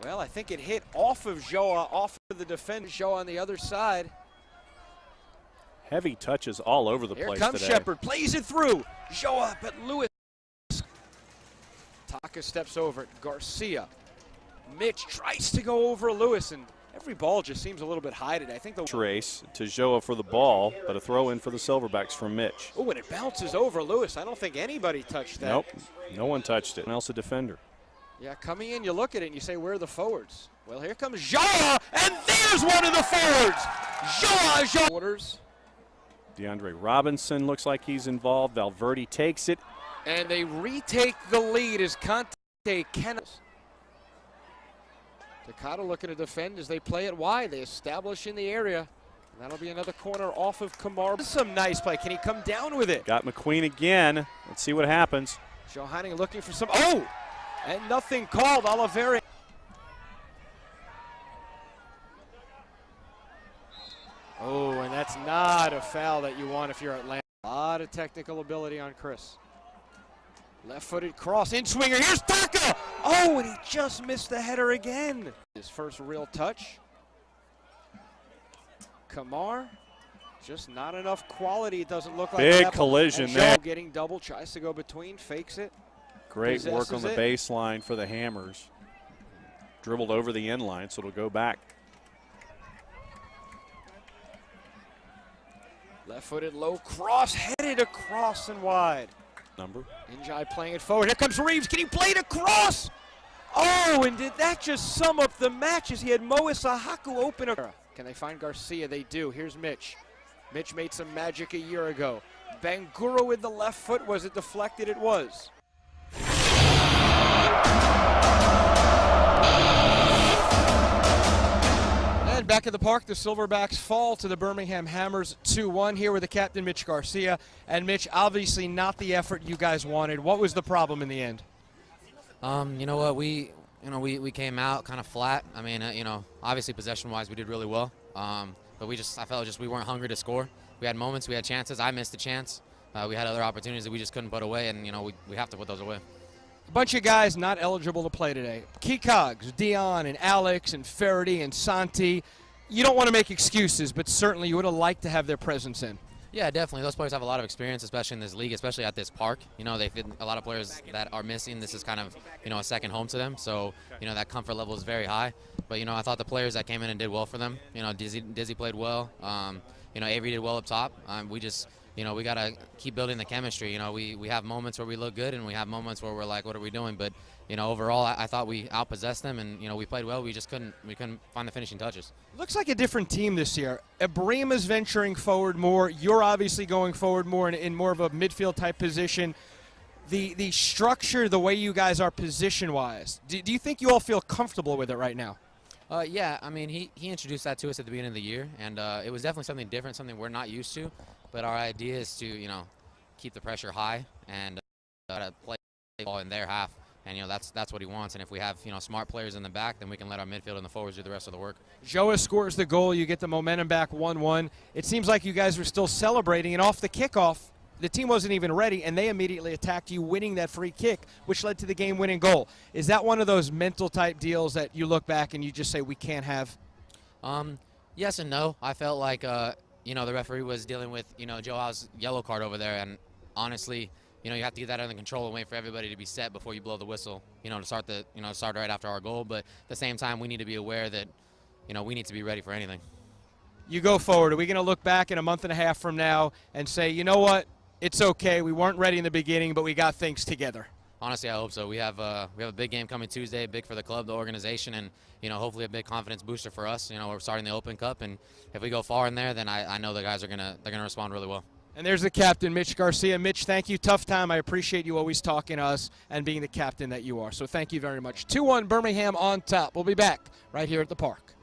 well, I think it hit off of Joa, off of the defender. Joa on the other side. Heavy touches all over the place today. Here comes Shepard, plays it through. Joa, but Lewis. Taka steps over it. Garcia. Mitch tries to go over Lewis, and every ball just seems a little bit high today. I think the race to Joa for the ball, but a throw in for the Silverbacks from Mitch. Oh, and it bounces over Lewis. I don't think anybody touched that. Nope, no one touched it. Else a defender. Yeah, coming in, you look at it and you say, where are the forwards? Well, here comes Joa, and there's one of the forwards. Joa. Orders. DeAndre Robinson looks like he's involved. Valverde takes it. And they retake the lead as Conte cannot. Takata looking to defend as they play it wide. They establish in the area. And that'll be another corner off of Kamar. Some nice play. Can he come down with it? Got McQueen again. Let's see what happens. Johanning looking for some. Oh! And nothing called. Oliveri. Oh, and that's not a foul that you want if you're Atlanta. A lot of technical ability on Chris. Left-footed cross, in-swinger, here's Taka! Oh, and he just missed the header again. His first real touch. Kamar, just not enough quality, it doesn't look like. Big collision there. Getting double, tries to go between, fakes it. Great work on the baseline for the Hammers. Dribbled over the end line, so it'll go back. Left-footed low cross, headed across and wide. Number. Injai playing it forward. Here comes Reeves. Can he play it across? Oh, and did that just sum up the matches? He had Mois Ahaku open up. Can they find Garcia? They do. Here's Mitch. Mitch made some magic a year ago. Bangura with the left foot. Was it deflected? It was. And back at the park, the Silverbacks fall to the Birmingham Hammers 2-1 here with the captain, Mitch Garcia. And Mitch, obviously not the effort you guys wanted. What was the problem in the end? You know what, we came out kind of flat. I mean, obviously possession-wise we did really well, but I felt just we weren't hungry to score. We had moments, we had chances. I missed a chance. We had other opportunities that we just couldn't put away, and we have to put those away. A bunch of guys not eligible to play today. Key cogs, Dion and Alex and Faraday and Santi. You don't want to make excuses, but certainly you would have liked to have their presence in. Yeah, definitely. Those players have a lot of experience, especially in this league, especially at this park. They've been a lot of players that are missing. This is kind of, a second home to them. So, that comfort level is very high. But, I thought the players that came in and did well for them. Dizzy played well. Avery did well up top. We just, we got to keep building the chemistry. We have moments where we look good and we have moments where we're like, what are we doing? But, overall, I thought we outpossessed them and, we played well. We just couldn't find the finishing touches. Looks like a different team this year. Ibrahim's venturing forward more. You're obviously going forward more in more of a midfield type position. The structure, the way you guys are position-wise, do you think you all feel comfortable with it right now? Yeah, I mean, he introduced that to us at the beginning of the year, and it was definitely something different, something we're not used to. But our idea is to, keep the pressure high and play the ball in their half. And, that's what he wants. And if we have, smart players in the back, then we can let our midfield and the forwards do the rest of the work. Joa scores the goal. You get the momentum back 1-1. It seems like you guys were still celebrating. And off the kickoff, the team wasn't even ready, and they immediately attacked you, winning that free kick, which led to the game-winning goal. Is that one of those mental-type deals that you look back and you just say we can't have? Yes and no. I felt like, the referee was dealing with, Joa's yellow card over there. And honestly, you have to get that under control and wait for everybody to be set before you blow the whistle, to start right after our goal. But at the same time, we need to be aware that, we need to be ready for anything. You go forward. Are we going to look back in a month and a half from now and say, you know what, it's okay, we weren't ready in the beginning, but we got things together? Honestly, I hope so. We have a big game coming Tuesday, big for the club, the organization, and, hopefully a big confidence booster for us. We're starting the Open Cup, and if we go far in there, then I know the guys are they're gonna respond really well. And there's the captain, Mitch Garcia. Mitch, thank you. Tough time. I appreciate you always talking to us and being the captain that you are. So thank you very much. 2-1 Birmingham on top. We'll be back right here at the park.